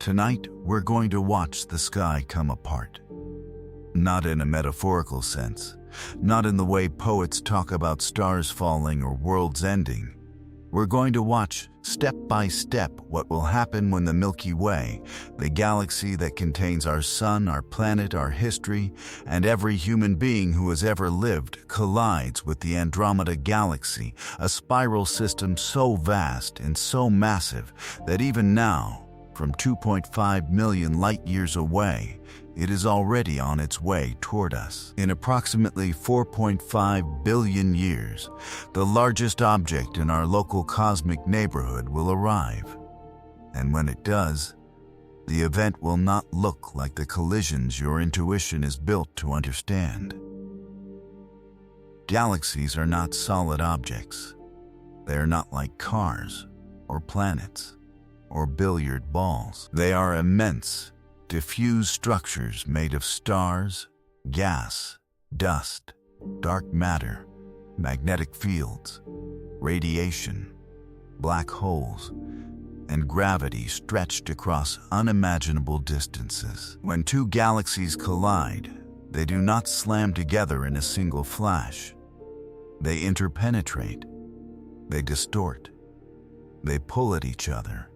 Tonight, we're going to watch the sky come apart. Not in a metaphorical sense, not in the way poets talk about stars falling or worlds ending. We're going to watch, step by step, what will happen when the Milky Way, the galaxy that contains our sun, our planet, our history, and every human being who has ever lived, collides with the Andromeda Galaxy, a spiral system so vast and so massive that even now, from 2.5 million light-years away, it is already on its way toward us. In approximately 4.5 billion years, the largest object in our local cosmic neighborhood will arrive. And when it does, the event will not look like the collisions your intuition is built to understand. Galaxies are not solid objects. They are not like cars or planets or billiard balls. They are immense, diffuse structures made of stars, gas, dust, dark matter, magnetic fields, radiation, black holes, and gravity stretched across unimaginable distances. When two galaxies collide, they do not slam together in a single flash. They interpenetrate, they distort, they pull at each other.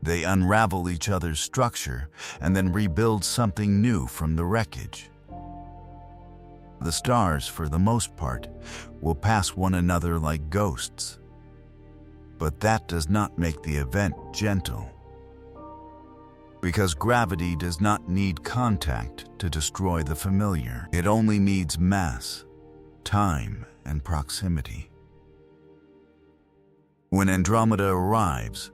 They unravel each other's structure and then rebuild something new from the wreckage. The stars, for the most part, will pass one another like ghosts. But that does not make the event gentle. Because gravity does not need contact to destroy the familiar. It only needs mass, time, and proximity. When Andromeda arrives,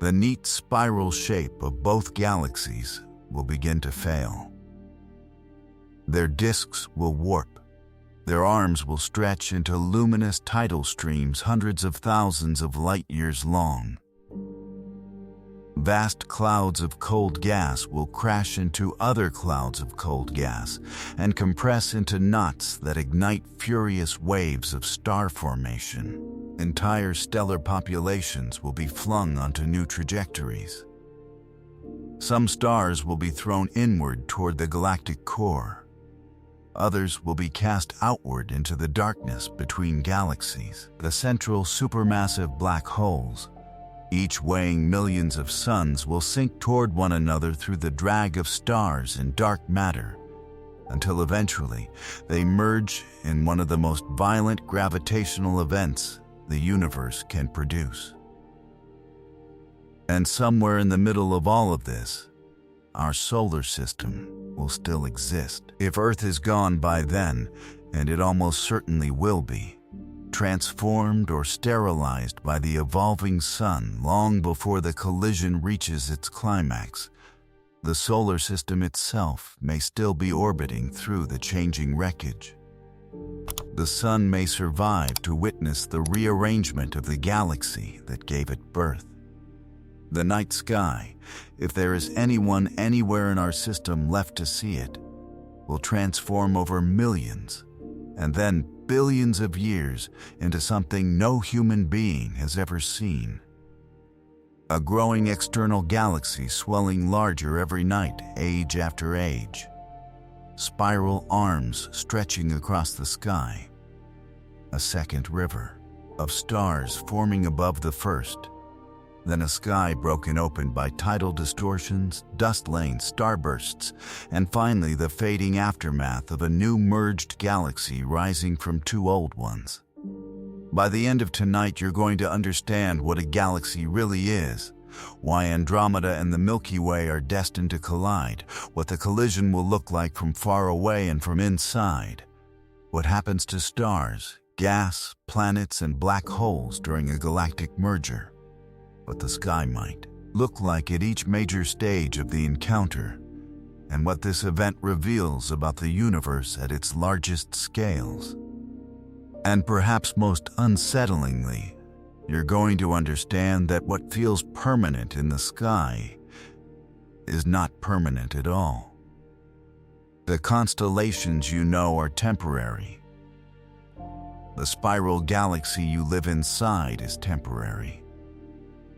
the neat spiral shape of both galaxies will begin to fail. Their disks will warp. Their arms will stretch into luminous tidal streams hundreds of thousands of light-years long. Vast clouds of cold gas will crash into other clouds of cold gas and compress into knots that ignite furious waves of star formation. Entire stellar populations will be flung onto new trajectories. Some stars will be thrown inward toward the galactic core. Others will be cast outward into the darkness between galaxies. The central supermassive black holes, each weighing millions of suns, will sink toward one another through the drag of stars and dark matter, until eventually they merge in one of the most violent gravitational events the universe can produce. And somewhere in the middle of all of this, our solar system will still exist. If Earth is gone by then, and it almost certainly will be, transformed or sterilized by the evolving sun long before the collision reaches its climax, the solar system itself may still be orbiting through the changing wreckage. The sun may survive to witness the rearrangement of the galaxy that gave it birth. The night sky, if there is anyone anywhere in our system left to see it, will transform over millions and then billions of years into something no human being has ever seen. A growing external galaxy swelling larger every night, age after age. Spiral arms stretching across the sky. A second river of stars forming above the first. Then a sky broken open by tidal distortions, dust lanes, starbursts, and finally the fading aftermath of a new merged galaxy rising from two old ones. By the end of tonight, you're going to understand what a galaxy really is, why Andromeda and the Milky Way are destined to collide, what the collision will look like from far away and from inside, what happens to stars, gas, planets, and black holes during a galactic merger, what the sky might look like at each major stage of the encounter, and what this event reveals about the universe at its largest scales. And perhaps most unsettlingly, you're going to understand that what feels permanent in the sky is not permanent at all. The constellations you know are temporary. The spiral galaxy you live inside is temporary.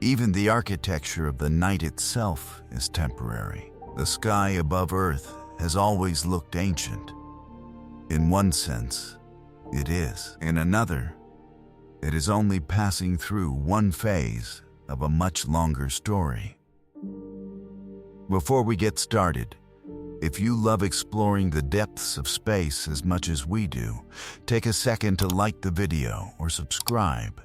Even the architecture of the night itself is temporary. The sky above Earth has always looked ancient. In one sense, it is. In another, it is only passing through one phase of a much longer story. Before we get started, if you love exploring the depths of space as much as we do, take a second to like the video or subscribe.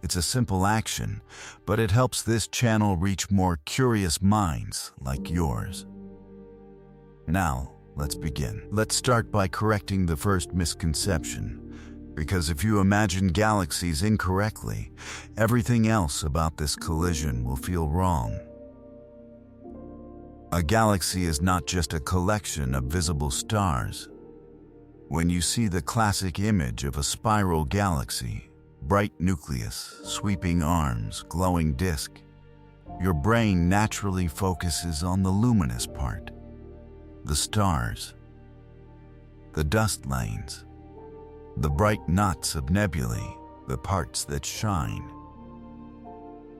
It's a simple action, but it helps this channel reach more curious minds like yours. Now, let's begin. Let's start by correcting the first misconception, because if you imagine galaxies incorrectly, everything else about this collision will feel wrong. A galaxy is not just a collection of visible stars. When you see the classic image of a spiral galaxy, bright nucleus, sweeping arms, glowing disk, your brain naturally focuses on the luminous part, the stars, the dust lanes, the bright knots of nebulae, the parts that shine.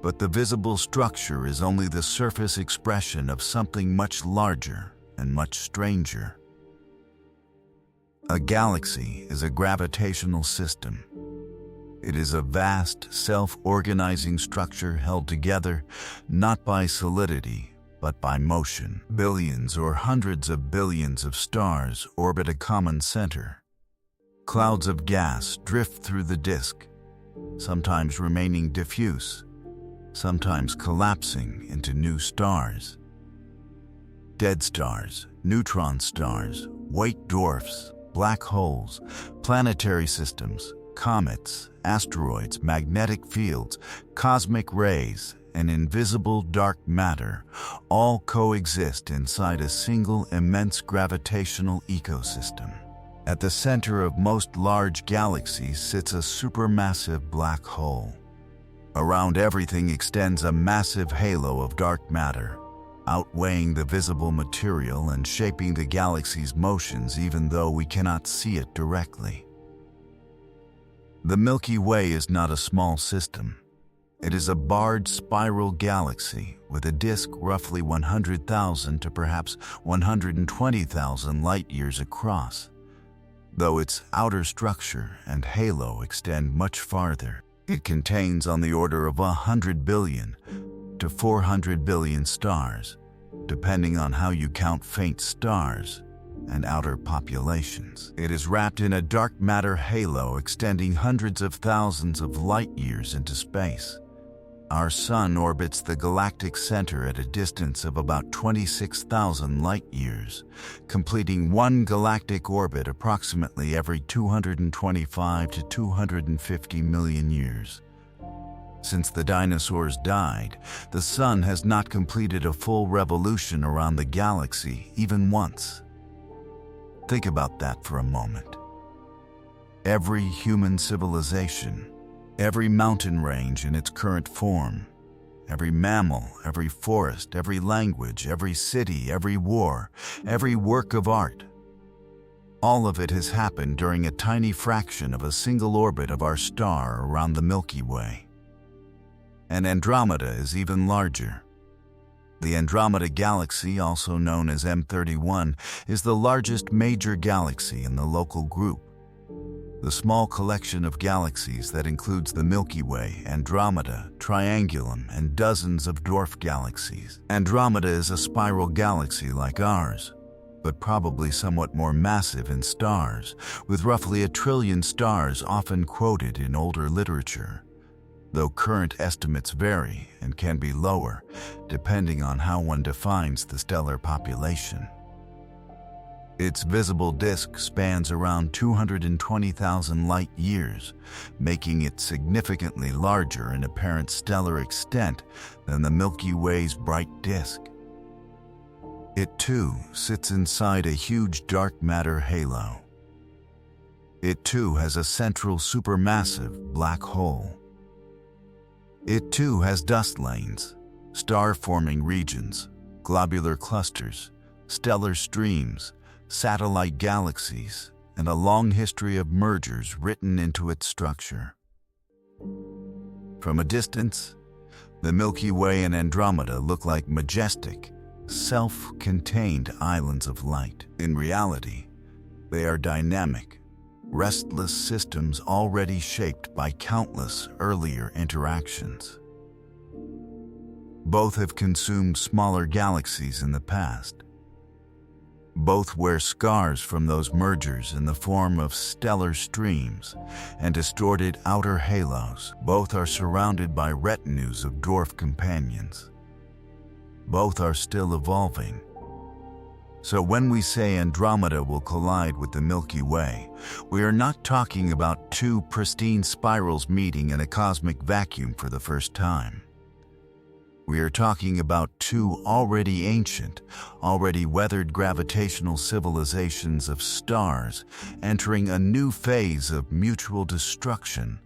But the visible structure is only the surface expression of something much larger and much stranger. A galaxy is a gravitational system. It is a vast, self-organizing structure held together not by solidity, but by motion. Billions or hundreds of billions of stars orbit a common center. Clouds of gas drift through the disk, sometimes remaining diffuse, sometimes collapsing into new stars. Dead stars, neutron stars, white dwarfs, black holes, planetary systems, comets, asteroids, magnetic fields, cosmic rays, and invisible dark matter all coexist inside a single immense gravitational ecosystem. At the center of most large galaxies sits a supermassive black hole. Around everything extends a massive halo of dark matter, outweighing the visible material and shaping the galaxy's motions even though we cannot see it directly. The Milky Way is not a small system. It is a barred spiral galaxy with a disk roughly 100,000 to perhaps 120,000 light-years across, though its outer structure and halo extend much farther. It contains on the order of 100 billion to 400 billion stars, depending on how you count faint stars and outer populations. It is wrapped in a dark matter halo extending hundreds of thousands of light-years into space. Our Sun orbits the galactic center at a distance of about 26,000 light-years, completing one galactic orbit approximately every 225 to 250 million years. Since the dinosaurs died, the Sun has not completed a full revolution around the galaxy even once. Think about that for a moment. Every human civilization, every mountain range in its current form, every mammal, every forest, every language, every city, every war, every work of art, all of it has happened during a tiny fraction of a single orbit of our star around the Milky Way. And Andromeda is even larger. The Andromeda Galaxy, also known as M31, is the largest major galaxy in the local group. The small collection of galaxies that includes the Milky Way, Andromeda, Triangulum, and dozens of dwarf galaxies. Andromeda is a spiral galaxy like ours, but probably somewhat more massive in stars, with roughly 1 trillion stars often quoted in older literature, though current estimates vary and can be lower, depending on how one defines the stellar population. Its visible disk spans around 220,000 light-years, making it significantly larger in apparent stellar extent than the Milky Way's bright disk. It too sits inside a huge dark matter halo. It too has a central supermassive black hole. It too has dust lanes, star-forming regions, globular clusters, stellar streams, satellite galaxies, and a long history of mergers written into its structure. From a distance, The Milky Way and Andromeda look like majestic, self-contained islands of light. In reality, they are dynamic, restless systems already shaped by countless earlier interactions. Both have consumed smaller galaxies in the past. Both wear scars from those mergers in the form of stellar streams and distorted outer halos. Both are surrounded by retinues of dwarf companions. Both are still evolving. So when we say Andromeda will collide with the Milky Way, we are not talking about two pristine spirals meeting in a cosmic vacuum for the first time. We are talking about two already ancient, already weathered gravitational civilizations of stars entering a new phase of mutual destruction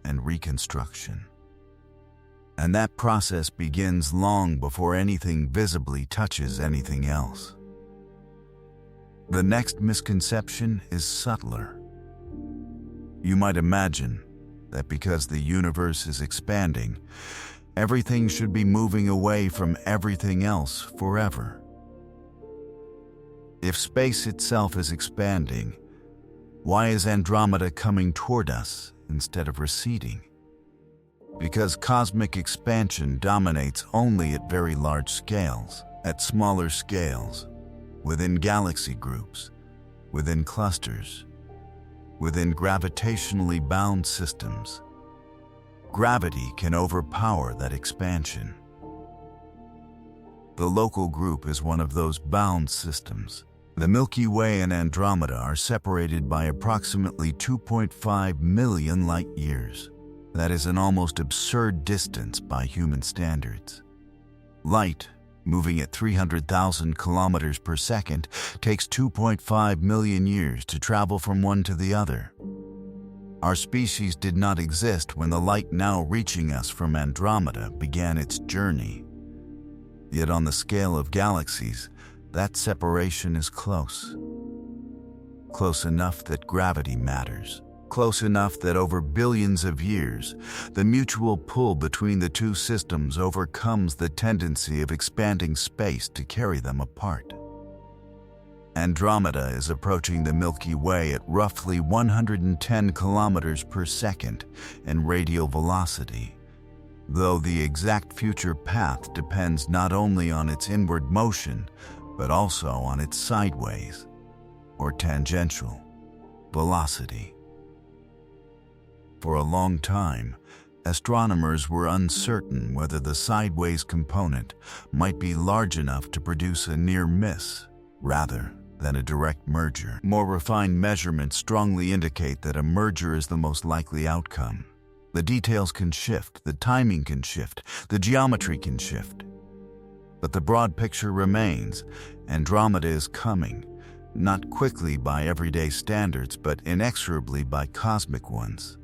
and reconstruction. And that process begins long before anything visibly touches anything else. The next misconception is subtler. You might imagine that because the universe is expanding, everything should be moving away from everything else forever. If space itself is expanding, why is Andromeda coming toward us instead of receding? Because cosmic expansion dominates only at very large scales. At smaller scales, within galaxy groups, within clusters, within gravitationally bound systems, gravity can overpower that expansion. The local group is one of those bound systems. The Milky Way and Andromeda are separated by approximately 2.5 million light-years. That is an almost absurd distance by human standards. Light, moving at 300,000 kilometers per second, takes 2.5 million years to travel from one to the other. Our species did not exist when the light now reaching us from Andromeda began its journey. Yet on the scale of galaxies, that separation is close. Close enough that gravity matters. Close enough that over billions of years, the mutual pull between the two systems overcomes the tendency of expanding space to carry them apart. Andromeda is approaching the Milky Way at roughly 110 kilometers per second in radial velocity, though the exact future path depends not only on its inward motion, but also on its sideways, or tangential, velocity. For a long time, astronomers were uncertain whether the sideways component might be large enough to produce a near miss, rather than a direct merger. More refined measurements strongly indicate that a merger is the most likely outcome. The details can shift, the timing can shift, the geometry can shift. But the broad picture remains. Andromeda is coming, not quickly by everyday standards, but inexorably by cosmic ones.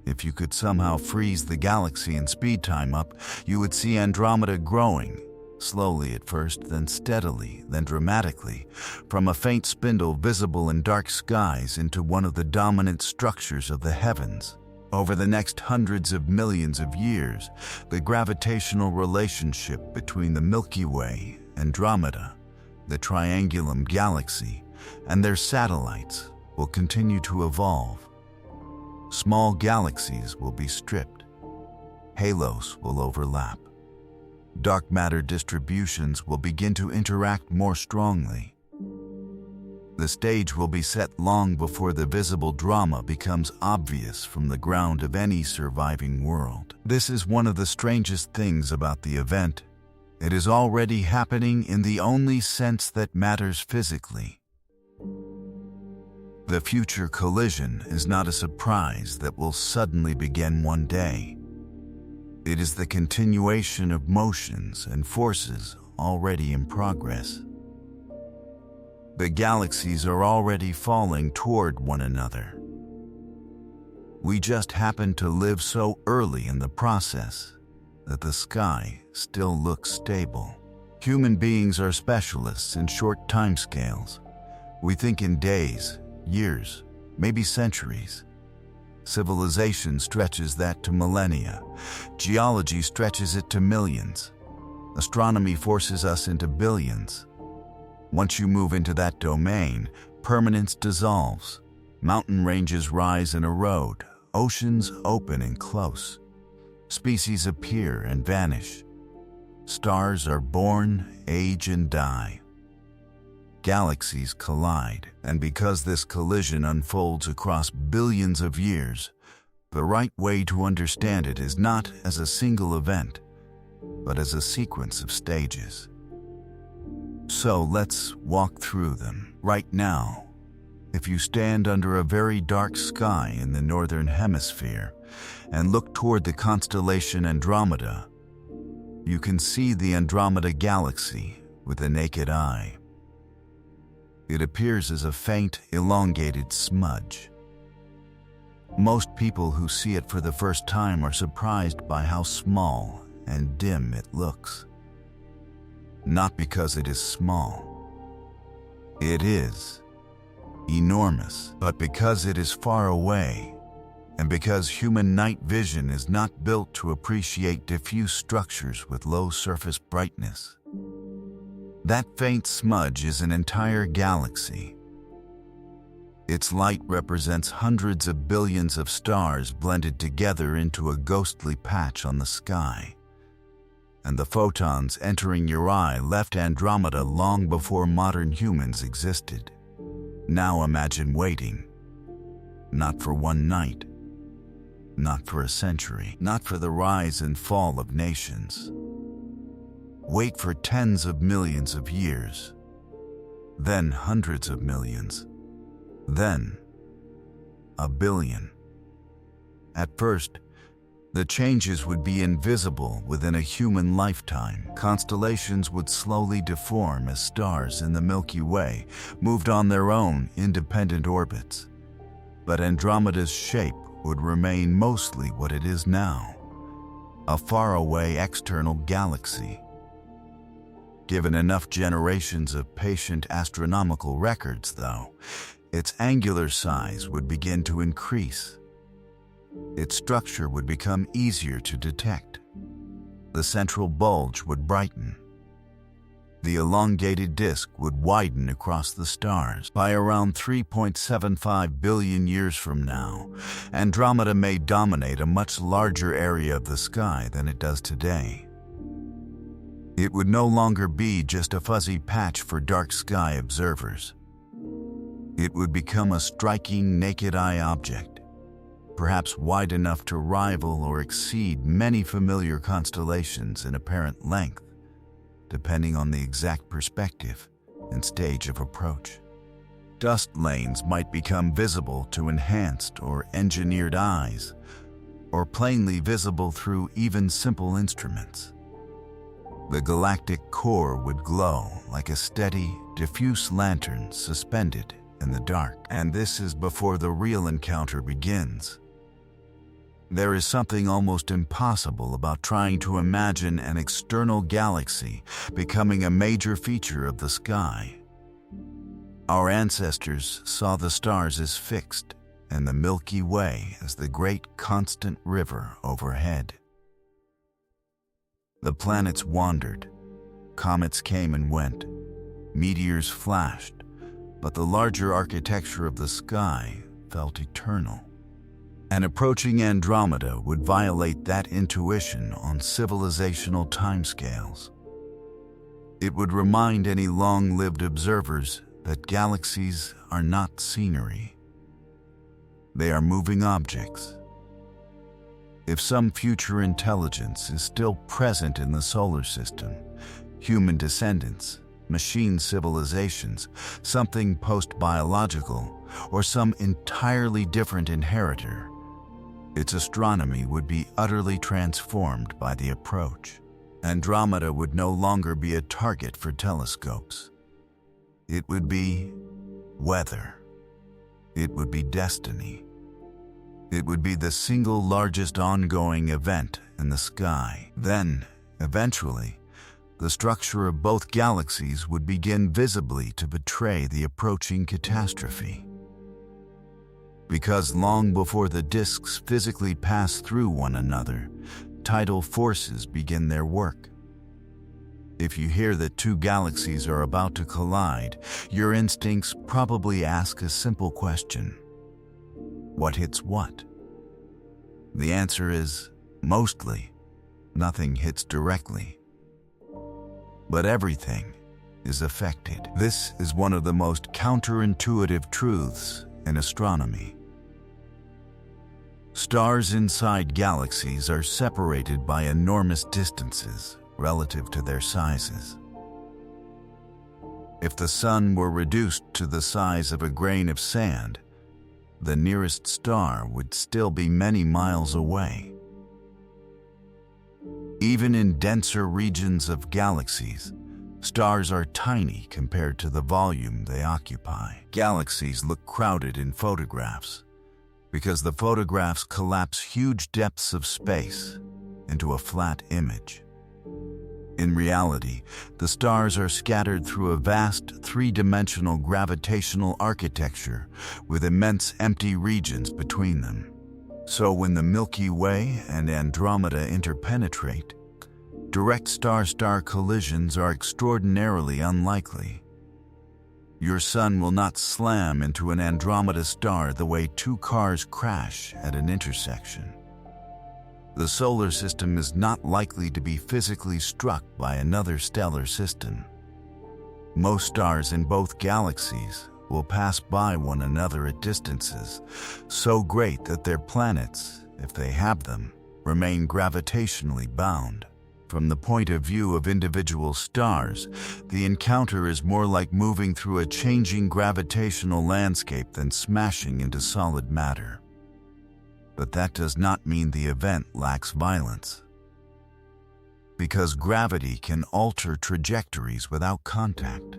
If you could somehow freeze the galaxy and speed time up, you would see Andromeda growing, slowly at first, then steadily, then dramatically, from a faint spindle visible in dark skies into one of the dominant structures of the heavens. Over the next hundreds of millions of years, the gravitational relationship between the Milky Way, Andromeda, the Triangulum Galaxy, and their satellites will continue to evolve. Small galaxies will be stripped. Halos will overlap. Dark matter distributions will begin to interact more strongly. The stage will be set long before the visible drama becomes obvious from the ground of any surviving world. This is one of the strangest things about the event. It is already happening in the only sense that matters physically. The future collision is not a surprise that will suddenly begin one day. It is the continuation of motions and forces already in progress. The galaxies are already falling toward one another. We just happen to live so early in the process that the sky still looks stable. Human beings are specialists in short timescales. We think in days, years, maybe centuries. Civilization stretches that to millennia. Geology stretches it to millions. Astronomy forces us into billions. Once you move into that domain, permanence dissolves. Mountain ranges rise and erode. Oceans open and close. Species appear and vanish. Stars are born, age, and die. Galaxies collide, and because this collision unfolds across billions of years, the right way to understand it is not as a single event, but as a sequence of stages. So let's walk through them right now. If you stand under a very dark sky in the northern hemisphere and look toward the constellation Andromeda, you can see the Andromeda Galaxy with the naked eye. It appears as a faint, elongated smudge. Most people who see it for the first time are surprised by how small and dim it looks. Not because it is small. It is enormous, but because it is far away, and because human night vision is not built to appreciate diffuse structures with low surface brightness. That faint smudge is an entire galaxy. Its light represents hundreds of billions of stars blended together into a ghostly patch on the sky. And the photons entering your eye left Andromeda long before modern humans existed. Now imagine waiting. Not for one night. Not for a century. Not for the rise and fall of nations. Wait for tens of millions of years, then hundreds of millions, then a billion. At first, the changes would be invisible within a human lifetime. Constellations would slowly deform as stars in the Milky Way moved on their own independent orbits. But Andromeda's shape would remain mostly what it is now, a faraway external galaxy. Given enough generations of patient astronomical records, though, its angular size would begin to increase. Its structure would become easier to detect. The central bulge would brighten. The elongated disk would widen across the stars. By around 3.75 billion years from now, Andromeda may dominate a much larger area of the sky than it does today. It would no longer be just a fuzzy patch for dark sky observers. It would become a striking naked eye object, perhaps wide enough to rival or exceed many familiar constellations in apparent length, depending on the exact perspective and stage of approach. Dust lanes might become visible to enhanced or engineered eyes, or plainly visible through even simple instruments. The galactic core would glow like a steady, diffuse lantern suspended in the dark. And this is before the real encounter begins. There is something almost impossible about trying to imagine an external galaxy becoming a major feature of the sky. Our ancestors saw the stars as fixed and the Milky Way as the great constant river overhead. The planets wandered, comets came and went, meteors flashed, but the larger architecture of the sky felt eternal. And approaching Andromeda would violate that intuition on civilizational timescales. It would remind any long-lived observers that galaxies are not scenery. They are moving objects. If some future intelligence is still present in the solar system, human descendants, machine civilizations, something post-biological, or some entirely different inheritor, its astronomy would be utterly transformed by the approach. Andromeda would no longer be a target for telescopes. It would be weather. It would be destiny. It would be the single largest ongoing event in the sky. Then, eventually, the structure of both galaxies would begin visibly to betray the approaching catastrophe. Because long before the disks physically pass through one another, tidal forces begin their work. If you hear that two galaxies are about to collide, your instincts probably ask a simple question: what hits what? The answer is, mostly, nothing hits directly. But everything is affected. This is one of the most counterintuitive truths in astronomy. Stars inside galaxies are separated by enormous distances relative to their sizes. If the Sun were reduced to the size of a grain of sand, the nearest star would still be many miles away. Even in denser regions of galaxies, stars are tiny compared to the volume they occupy. Galaxies look crowded in photographs because the photographs collapse huge depths of space into a flat image. In reality, the stars are scattered through a vast three-dimensional gravitational architecture with immense empty regions between them. So when the Milky Way and Andromeda interpenetrate, direct star-star collisions are extraordinarily unlikely. Your Sun will not slam into an Andromeda star the way two cars crash at an intersection. The solar system is not likely to be physically struck by another stellar system. Most stars in both galaxies will pass by one another at distances so great that their planets, if they have them, remain gravitationally bound. From the point of view of individual stars, the encounter is more like moving through a changing gravitational landscape than smashing into solid matter. But that does not mean the event lacks violence. Because gravity can alter trajectories without contact.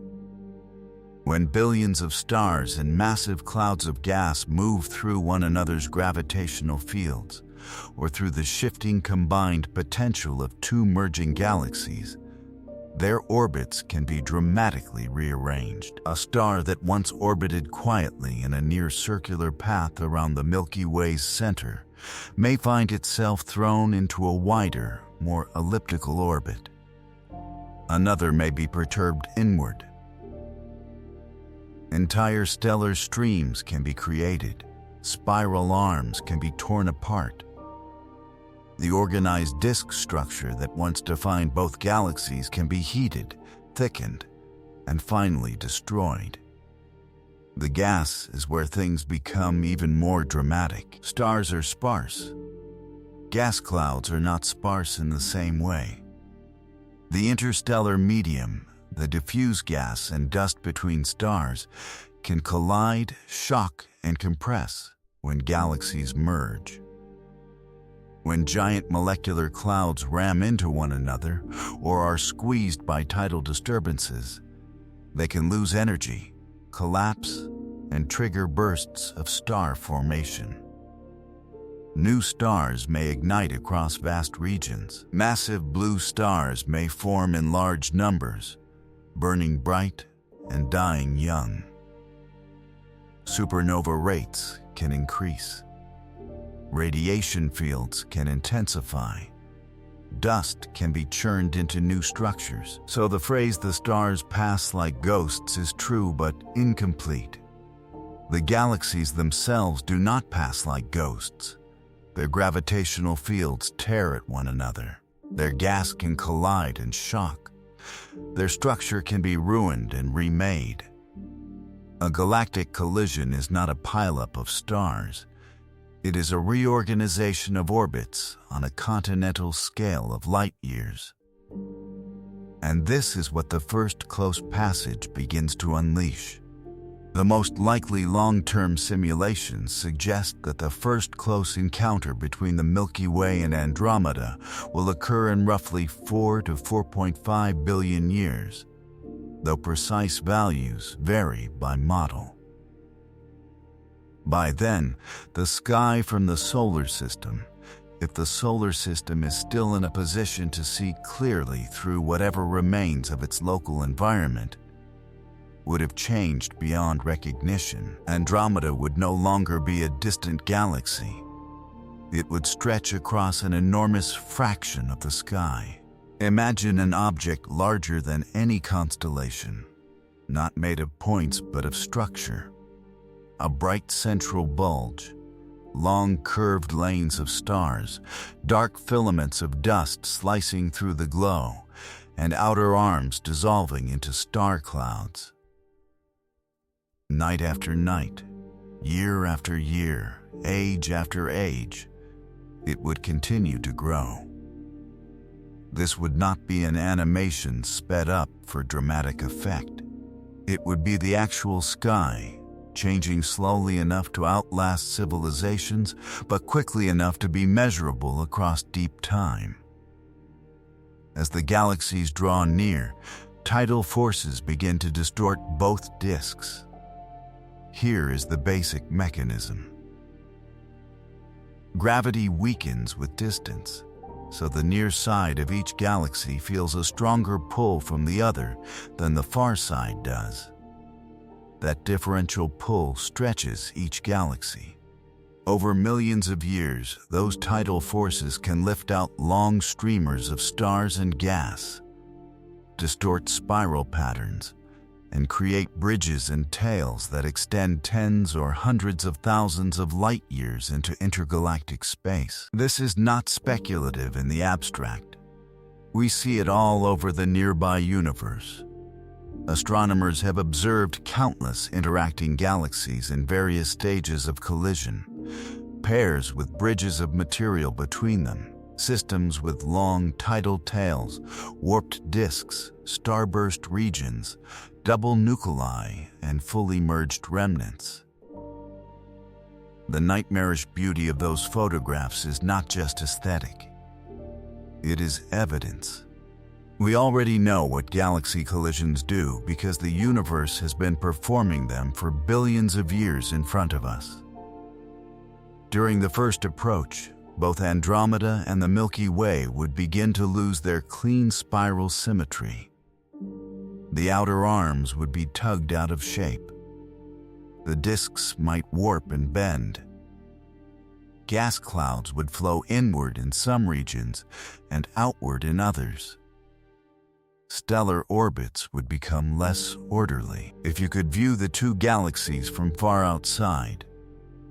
When billions of stars and massive clouds of gas move through one another's gravitational fields, or through the shifting combined potential of two merging galaxies, their orbits can be dramatically rearranged. A star that once orbited quietly in a near-circular path around the Milky Way's center may find itself thrown into a wider, more elliptical orbit. Another may be perturbed inward. Entire stellar streams can be created. Spiral arms can be torn apart. The organized disk structure that once defined both galaxies can be heated, thickened, and finally destroyed. The gas is where things become even more dramatic. Stars are sparse. Gas clouds are not sparse in the same way. The interstellar medium, the diffuse gas and dust between stars, can collide, shock, and compress when galaxies merge. When giant molecular clouds ram into one another or are squeezed by tidal disturbances, they can lose energy, collapse, and trigger bursts of star formation. New stars may ignite across vast regions. Massive blue stars may form in large numbers, burning bright and dying young. Supernova rates can increase. Radiation fields can intensify. Dust can be churned into new structures. So the phrase "the stars pass like ghosts" is true but incomplete. The galaxies themselves do not pass like ghosts. Their gravitational fields tear at one another. Their gas can collide and shock. Their structure can be ruined and remade. A galactic collision is not a pileup of stars. It is a reorganization of orbits on a continental scale of light years. And this is what the first close passage begins to unleash. The most likely long-term simulations suggest that the first close encounter between the Milky Way and Andromeda will occur in roughly 4 to 4.5 billion years, though precise values vary by model. By then, the sky from the solar system, if the solar system is still in a position to see clearly through whatever remains of its local environment, would have changed beyond recognition. Andromeda would no longer be a distant galaxy. It would stretch across an enormous fraction of the sky. Imagine an object larger than any constellation, not made of points but of structure. A bright central bulge, long curved lanes of stars, dark filaments of dust slicing through the glow, and outer arms dissolving into star clouds. Night after night, year after year, age after age, it would continue to grow. This would not be an animation sped up for dramatic effect. It would be the actual sky, changing slowly enough to outlast civilizations, but quickly enough to be measurable across deep time. As the galaxies draw near, tidal forces begin to distort both disks. Here is the basic mechanism. Gravity weakens with distance, so the near side of each galaxy feels a stronger pull from the other than the far side does. That differential pull stretches each galaxy. Over millions of years, those tidal forces can lift out long streamers of stars and gas, distort spiral patterns, and create bridges and tails that extend tens or hundreds of thousands of light years into intergalactic space. This is not speculative in the abstract. We see it all over the nearby universe. Astronomers have observed countless interacting galaxies in various stages of collision, pairs with bridges of material between them, systems with long tidal tails, warped disks, starburst regions, double nuclei, and fully merged remnants. The nightmarish beauty of those photographs is not just aesthetic. It is evidence. We already know what galaxy collisions do because the universe has been performing them for billions of years in front of us. During the first approach, both Andromeda and the Milky Way would begin to lose their clean spiral symmetry. The outer arms would be tugged out of shape. The disks might warp and bend. Gas clouds would flow inward in some regions and outward in others. Stellar orbits would become less orderly. If you could view the two galaxies from far outside,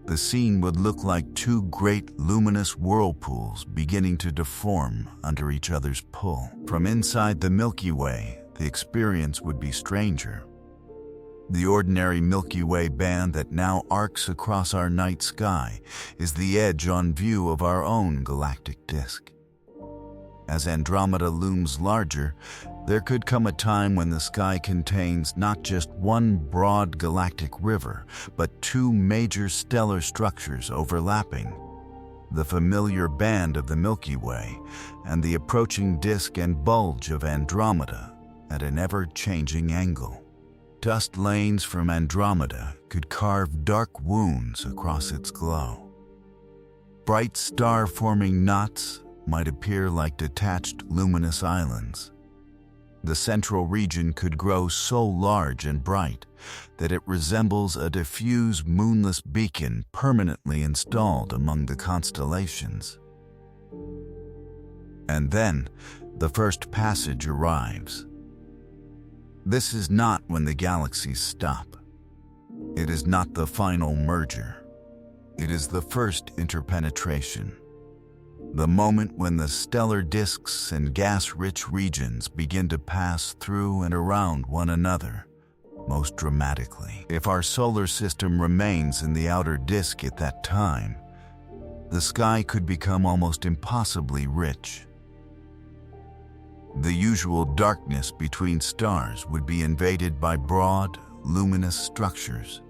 the scene would look like two great luminous whirlpools beginning to deform under each other's pull. From inside the Milky Way, the experience would be stranger. The ordinary Milky Way band that now arcs across our night sky is the edge on view of our own galactic disk. As Andromeda looms larger, there could come a time when the sky contains not just one broad galactic river, but two major stellar structures overlapping: the familiar band of the Milky Way and the approaching disk and bulge of Andromeda at an ever-changing angle. Dust lanes from Andromeda could carve dark wounds across its glow. Bright star-forming knots might appear like detached luminous islands. The central region could grow so large and bright that it resembles a diffuse moonless beacon permanently installed among the constellations. And then, the first passage arrives. This is not when the galaxies stop. It is not the final merger. It is the first interpenetration. The moment when the stellar disks and gas-rich regions begin to pass through and around one another, most dramatically. If our solar system remains in the outer disk at that time, the sky could become almost impossibly rich. The usual darkness between stars would be invaded by broad, luminous structures.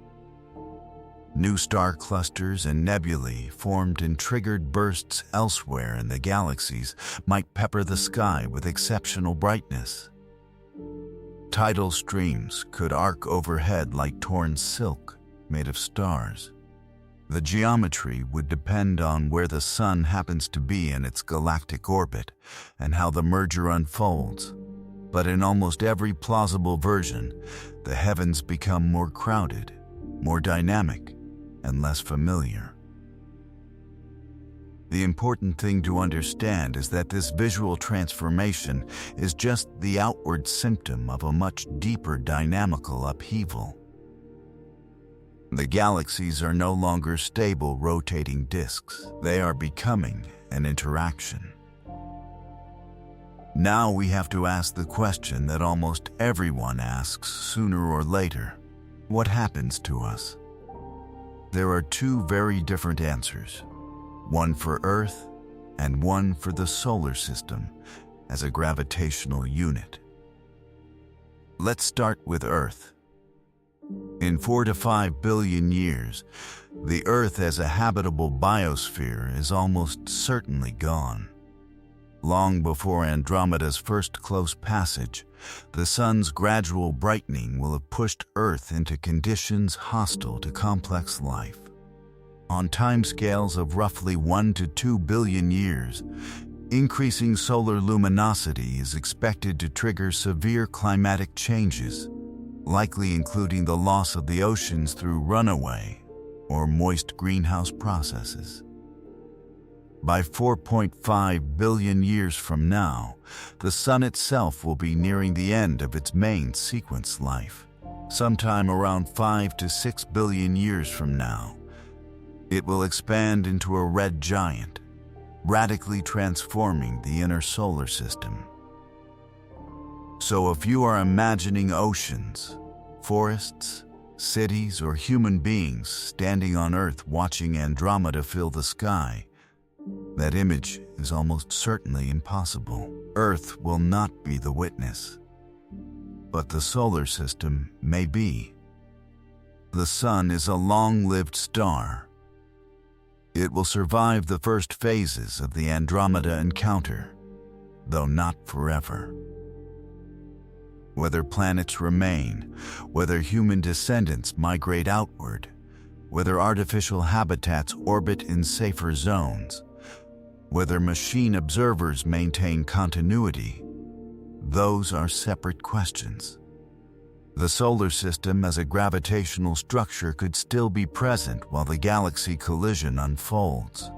New star clusters and nebulae formed in triggered bursts elsewhere in the galaxies might pepper the sky with exceptional brightness. Tidal streams could arc overhead like torn silk made of stars. The geometry would depend on where the sun happens to be in its galactic orbit and how the merger unfolds. But in almost every plausible version, the heavens become more crowded, more dynamic, and less familiar. The important thing to understand is that this visual transformation is just the outward symptom of a much deeper dynamical upheaval. The galaxies are no longer stable rotating disks. They are becoming an interaction. Now we have to ask the question that almost everyone asks sooner or later: what happens to us? There are two very different answers, one for Earth and one for the solar system as a gravitational unit. Let's start with Earth. In 4 to 5 billion years, the Earth as a habitable biosphere is almost certainly gone. Long before Andromeda's first close passage, the Sun's gradual brightening will have pushed Earth into conditions hostile to complex life. On timescales of roughly 1 to 2 billion years, increasing solar luminosity is expected to trigger severe climatic changes, likely including the loss of the oceans through runaway or moist greenhouse processes. By 4.5 billion years from now, the Sun itself will be nearing the end of its main sequence life. Sometime around 5 to 6 billion years from now, it will expand into a red giant, radically transforming the inner solar system. So if you are imagining oceans, forests, cities, or human beings standing on Earth watching Andromeda fill the sky, that image is almost certainly impossible. Earth will not be the witness, but the solar system may be. The Sun is a long-lived star. It will survive the first phases of the Andromeda encounter, though not forever. Whether planets remain, whether human descendants migrate outward, whether artificial habitats orbit in safer zones, whether machine observers maintain continuity, those are separate questions. The solar system as a gravitational structure could still be present while the galaxy collision unfolds.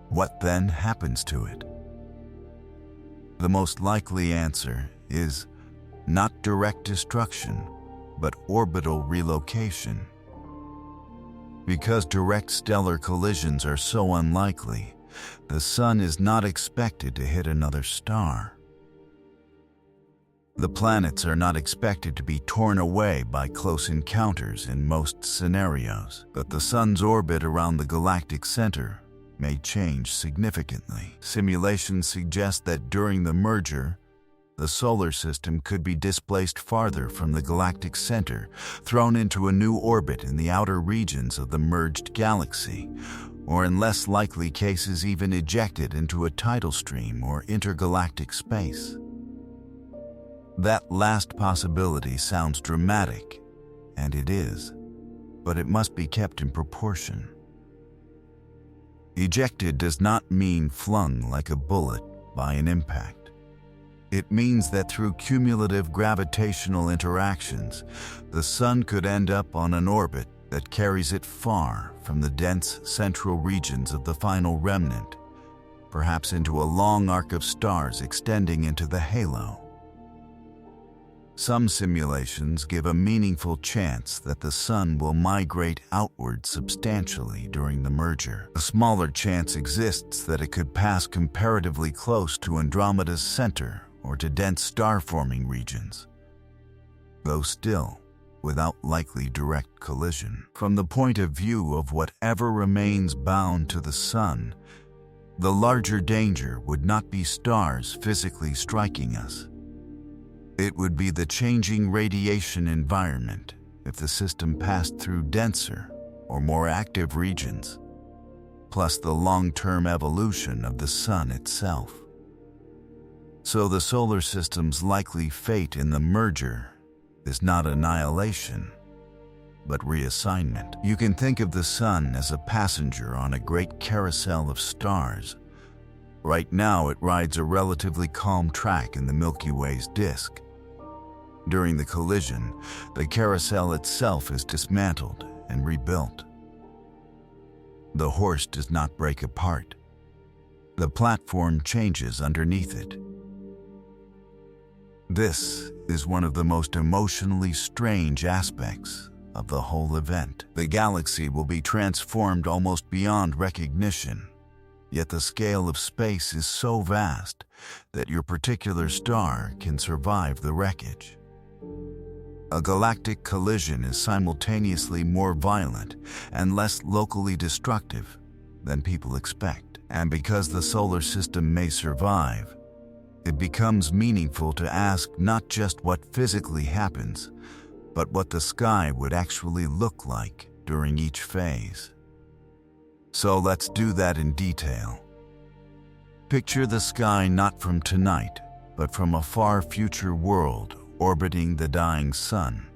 What then happens to it? The most likely answer is not direct destruction, but orbital relocation. Because direct stellar collisions are so unlikely, the Sun is not expected to hit another star. The planets are not expected to be torn away by close encounters in most scenarios, but the Sun's orbit around the galactic center may change significantly. Simulations suggest that during the merger, the solar system could be displaced farther from the galactic center, thrown into a new orbit in the outer regions of the merged galaxy, or in less likely cases even ejected into a tidal stream or intergalactic space. That last possibility sounds dramatic, and it is, but it must be kept in proportion. Ejected does not mean flung like a bullet by an impact. It means that through cumulative gravitational interactions, the Sun could end up on an orbit that carries it far from the dense central regions of the final remnant, perhaps into a long arc of stars extending into the halo. Some simulations give a meaningful chance that the Sun will migrate outward substantially during the merger. A smaller chance exists that it could pass comparatively close to Andromeda's center or to dense star-forming regions, though still without likely direct collision. From the point of view of whatever remains bound to the Sun, the larger danger would not be stars physically striking us. It would be the changing radiation environment if the system passed through denser or more active regions, plus the long-term evolution of the Sun itself. So the solar system's likely fate in the merger is not annihilation, but reassignment. You can think of the Sun as a passenger on a great carousel of stars, Right now, it rides a relatively calm track in the Milky Way's disk. During the collision, the carousel itself is dismantled and rebuilt. The horse does not break apart. The platform changes underneath it. This is one of the most emotionally strange aspects of the whole event. The galaxy will be transformed almost beyond recognition, yet the scale of space is so vast that your particular star can survive the wreckage. A galactic collision is simultaneously more violent and less locally destructive than people expect. And because the solar system may survive, it becomes meaningful to ask not just what physically happens, but what the sky would actually look like during each phase. So let's do that in detail. Picture the sky not from tonight, but from a far future world orbiting the dying sun,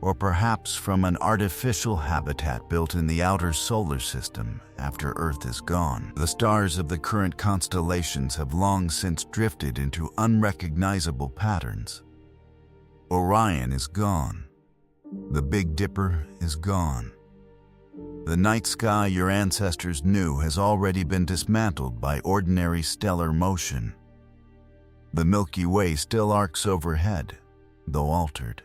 or perhaps from an artificial habitat built in the outer solar system after Earth is gone. The stars of the current constellations have long since drifted into unrecognizable patterns. Orion is gone. The Big Dipper is gone. The night sky your ancestors knew has already been dismantled by ordinary stellar motion. The Milky Way still arcs overhead, though altered.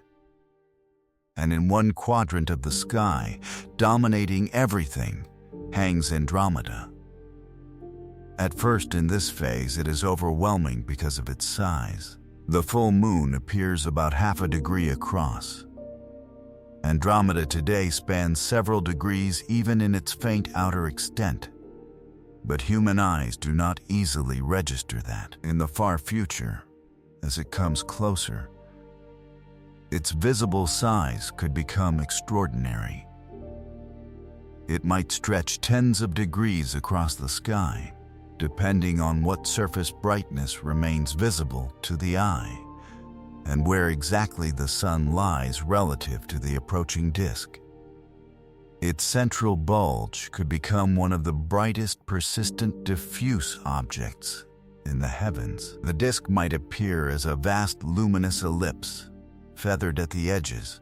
And in one quadrant of the sky, dominating everything, hangs Andromeda. At first in this phase it is overwhelming because of its size. The full moon appears about half a degree across. Andromeda today spans several degrees even in its faint outer extent. But human eyes do not easily register that. In the far future, as it comes closer, its visible size could become extraordinary. It might stretch tens of degrees across the sky, depending on what surface brightness remains visible to the eye, and where exactly the sun lies relative to the approaching disk. Its central bulge could become one of the brightest, persistent, diffuse objects in the heavens. The disk might appear as a vast luminous ellipse, feathered at the edges,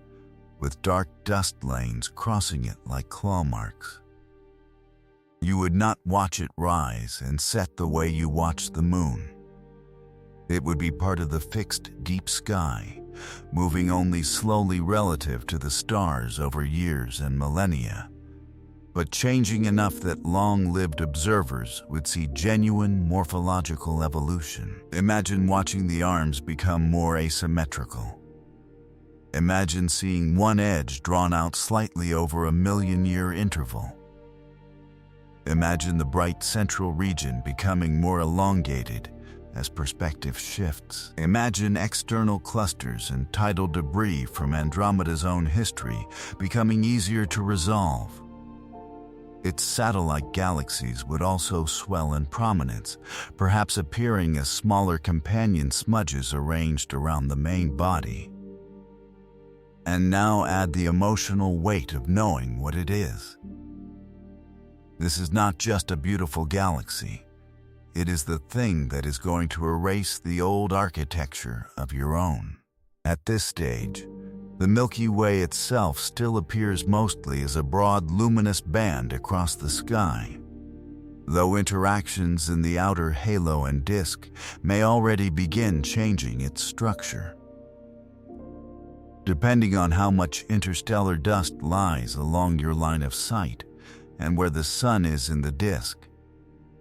with dark dust lanes crossing it like claw marks. You would not watch it rise and set the way you watch the moon. It would be part of the fixed deep sky, moving only slowly relative to the stars over years and millennia, but changing enough that long-lived observers would see genuine morphological evolution. Imagine watching the arms become more asymmetrical. Imagine seeing one edge drawn out slightly over a million-year interval. Imagine the bright central region becoming more elongated as perspective shifts. Imagine external clusters and tidal debris from Andromeda's own history becoming easier to resolve. Its satellite galaxies would also swell in prominence, perhaps appearing as smaller companion smudges arranged around the main body. And now add the emotional weight of knowing what it is. This is not just a beautiful galaxy. It is the thing that is going to erase the old architecture of your own. At this stage, the Milky Way itself still appears mostly as a broad luminous band across the sky, though interactions in the outer halo and disk may already begin changing its structure. Depending on how much interstellar dust lies along your line of sight and where the sun is in the disk,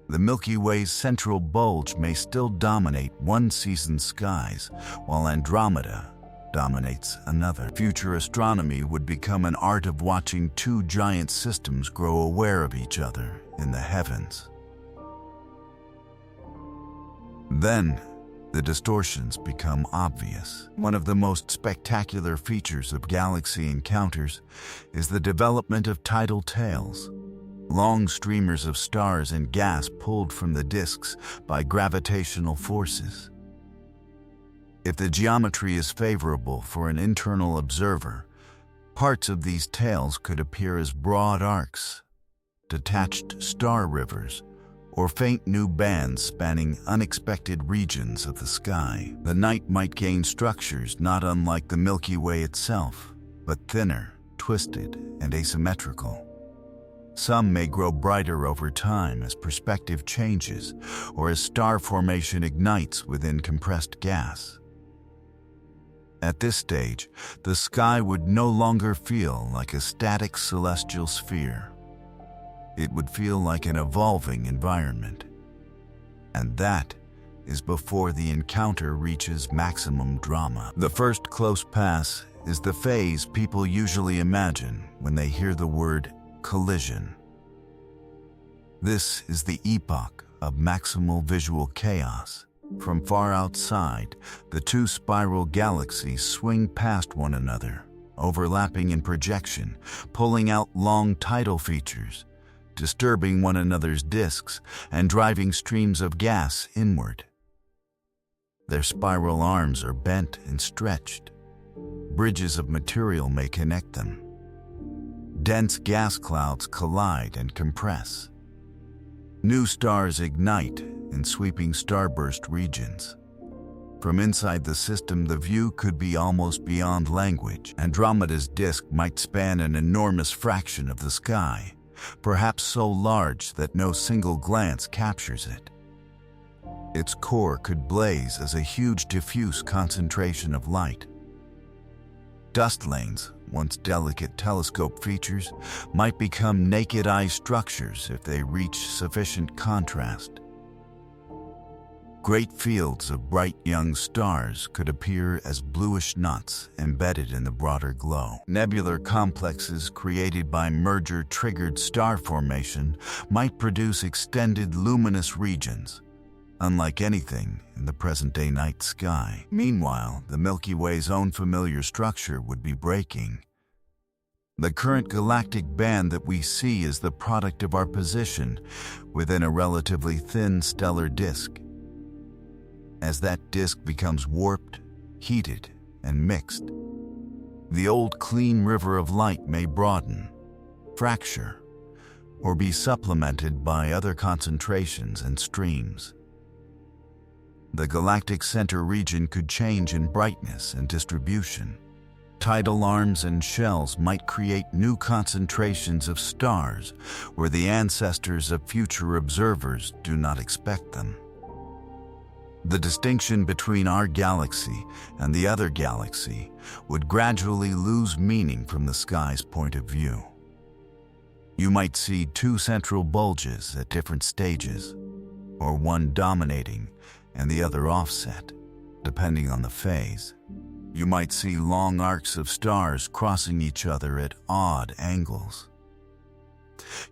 the Milky Way's central bulge may still dominate one season's skies, while Andromeda dominates another. Future astronomy would become an art of watching two giant systems grow aware of each other in the heavens. Then, the distortions become obvious. One of the most spectacular features of galaxy encounters is the development of tidal tails, long streamers of stars and gas pulled from the disks by gravitational forces. If the geometry is favorable for an internal observer, parts of these tails could appear as broad arcs, detached star rivers, or faint new bands spanning unexpected regions of the sky. The night might gain structures not unlike the Milky Way itself, but thinner, twisted, and asymmetrical. Some may grow brighter over time as perspective changes or as star formation ignites within compressed gas. At this stage, the sky would no longer feel like a static celestial sphere. It would feel like an evolving environment. And that is before the encounter reaches maximum drama. The first close pass is the phase people usually imagine when they hear the word collision. This is the epoch of maximal visual chaos. From far outside, the two spiral galaxies swing past one another, overlapping in projection, pulling out long tidal features, disturbing one another's disks, and driving streams of gas inward. Their spiral arms are bent and stretched. Bridges of material may connect them. Dense gas clouds collide and compress. New stars ignite in sweeping starburst regions. From inside the system, the view could be almost beyond language. Andromeda's disk might span an enormous fraction of the sky, perhaps so large that no single glance captures it. Its core could blaze as a huge diffuse concentration of light. Dust lanes, once delicate telescope features, might become naked-eye structures if they reach sufficient contrast. Great fields of bright young stars could appear as bluish knots embedded in the broader glow. Nebular complexes created by merger-triggered star formation might produce extended luminous regions, unlike anything in the present-day night sky. Meanwhile, the Milky Way's own familiar structure would be breaking. The current galactic band that we see is the product of our position within a relatively thin stellar disk. As that disk becomes warped, heated, and mixed, the old clean river of light may broaden, fracture, or be supplemented by other concentrations and streams. The galactic center region could change in brightness and distribution. Tidal arms and shells might create new concentrations of stars where the ancestors of future observers do not expect them. The distinction between our galaxy and the other galaxy would gradually lose meaning from the sky's point of view. You might see two central bulges at different stages, or one dominating and the other offset, depending on the phase. You might see long arcs of stars crossing each other at odd angles.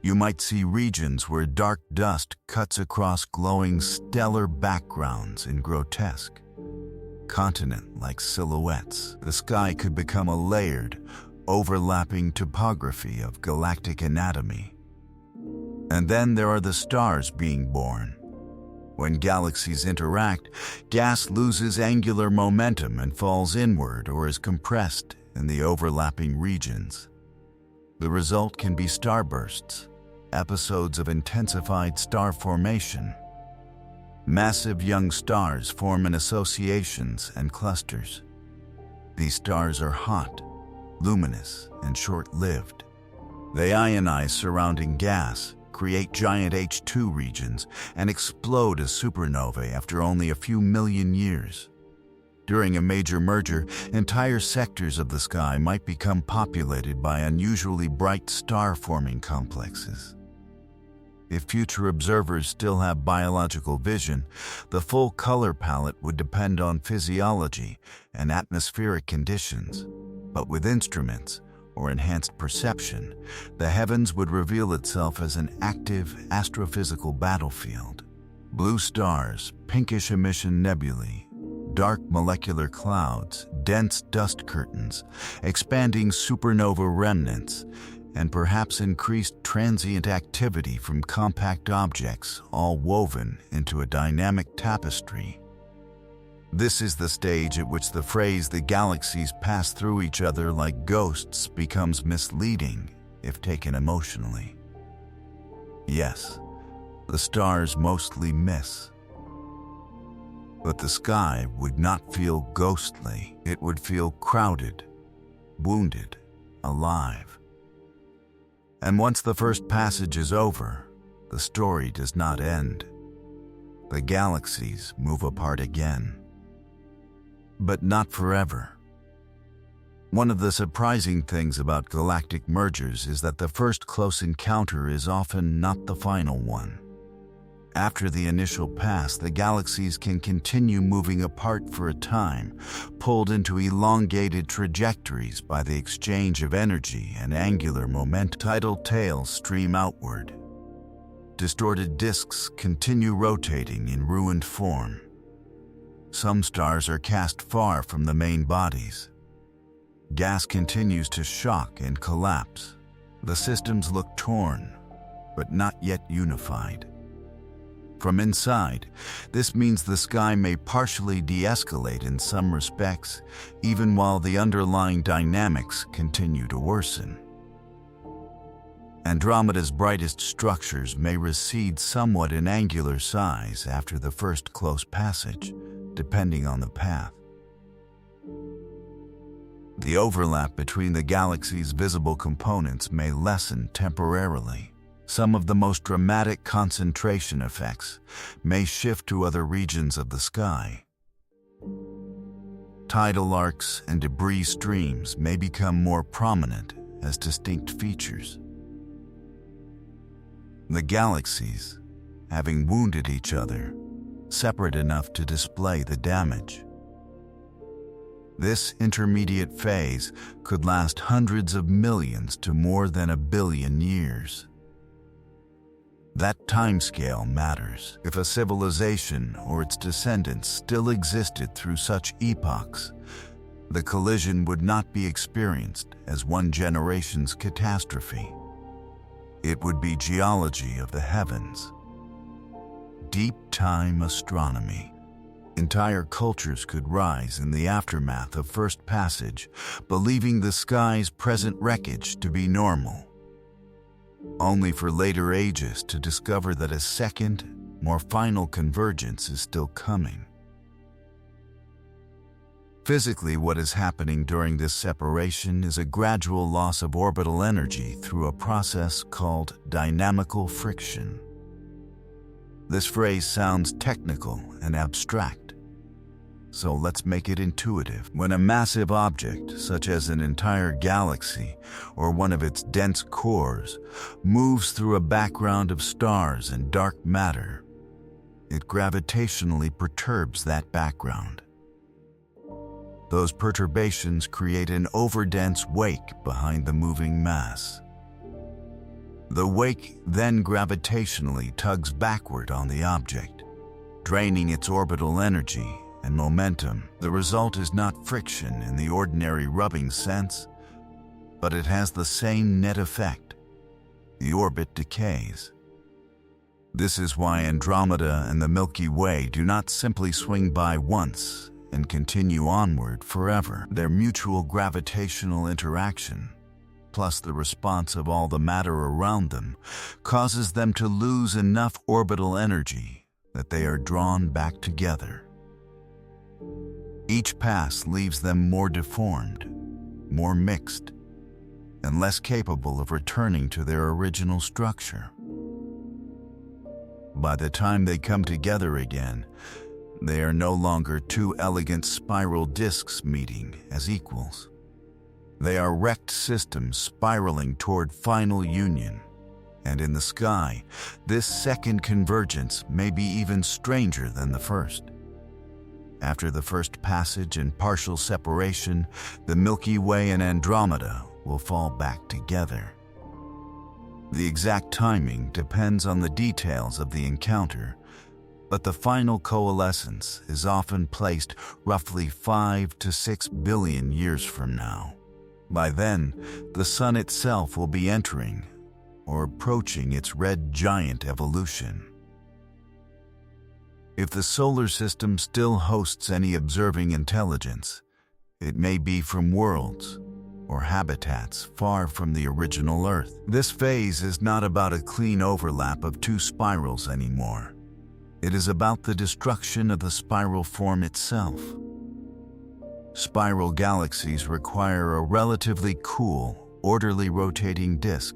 You might see regions where dark dust cuts across glowing stellar backgrounds in grotesque, continent-like silhouettes. The sky could become a layered, overlapping topography of galactic anatomy. And then there are the stars being born. When galaxies interact, gas loses angular momentum and falls inward or is compressed in the overlapping regions. The result can be starbursts, episodes of intensified star formation. Massive young stars form in associations and clusters. These stars are hot, luminous, and short-lived. They ionize surrounding gas, create giant H2 regions, and explode as supernovae after only a few million years. During a major merger, entire sectors of the sky might become populated by unusually bright star-forming complexes. If future observers still have biological vision, the full color palette would depend on physiology and atmospheric conditions. But with instruments, or enhanced perception, the heavens would reveal itself as an active astrophysical battlefield. Blue stars, pinkish emission nebulae, dark molecular clouds, dense dust curtains, expanding supernova remnants, and perhaps increased transient activity from compact objects, all woven into a dynamic tapestry. This is the stage at which the phrase "the galaxies pass through each other like ghosts" becomes misleading if taken emotionally. Yes, the stars mostly miss. But the sky would not feel ghostly. It would feel crowded, wounded, alive. And once the first passage is over, the story does not end. The galaxies move apart again. But not forever. One of the surprising things about galactic mergers is that the first close encounter is often not the final one. After the initial pass, the galaxies can continue moving apart for a time, pulled into elongated trajectories by the exchange of energy and angular momentum. Tidal tails stream outward. Distorted disks continue rotating in ruined form. Some stars are cast far from the main bodies. Gas continues to shock and collapse. The systems look torn, but not yet unified. From inside, this means the sky may partially de-escalate in some respects, even while the underlying dynamics continue to worsen. Andromeda's brightest structures may recede somewhat in angular size after the first close passage, depending on the path. The overlap between the galaxy's visible components may lessen temporarily. Some of the most dramatic concentration effects may shift to other regions of the sky. Tidal arcs and debris streams may become more prominent as distinct features. The galaxies, having wounded each other, separate enough to display the damage. This intermediate phase could last hundreds of millions to more than 1 billion years. That timescale matters. If a civilization or its descendants still existed through such epochs, the collision would not be experienced as one generation's catastrophe. It would be geology of the heavens, deep time astronomy. Entire cultures could rise in the aftermath of first passage, believing the sky's present wreckage to be normal, only for later ages to discover that a second, more final convergence is still coming. Physically, what is happening during this separation is a gradual loss of orbital energy through a process called dynamical friction. This phrase sounds technical and abstract, so let's make it intuitive. When a massive object, such as an entire galaxy or one of its dense cores, moves through a background of stars and dark matter, it gravitationally perturbs that background. Those perturbations create an overdense wake behind the moving mass. The wake then gravitationally tugs backward on the object, draining its orbital energy and momentum. The result is not friction in the ordinary rubbing sense, but it has the same net effect. The orbit decays. This is why Andromeda and the Milky Way do not simply swing by once and continue onward forever. Their mutual gravitational interaction, plus the response of all the matter around them, causes them to lose enough orbital energy that they are drawn back together. Each pass leaves them more deformed, more mixed, and less capable of returning to their original structure. By the time they come together again, they are no longer two elegant spiral disks meeting as equals. They are wrecked systems spiraling toward final union, and in the sky, this second convergence may be even stranger than the first. After the first passage and partial separation, the Milky Way and Andromeda will fall back together. The exact timing depends on the details of the encounter, but the final coalescence is often placed roughly 5 to 6 billion years from now. By then, the Sun itself will be entering or approaching its red giant evolution. If the solar system still hosts any observing intelligence, it may be from worlds or habitats far from the original Earth. This phase is not about a clean overlap of two spirals anymore. It is about the destruction of the spiral form itself. Spiral galaxies require a relatively cool, orderly rotating disk.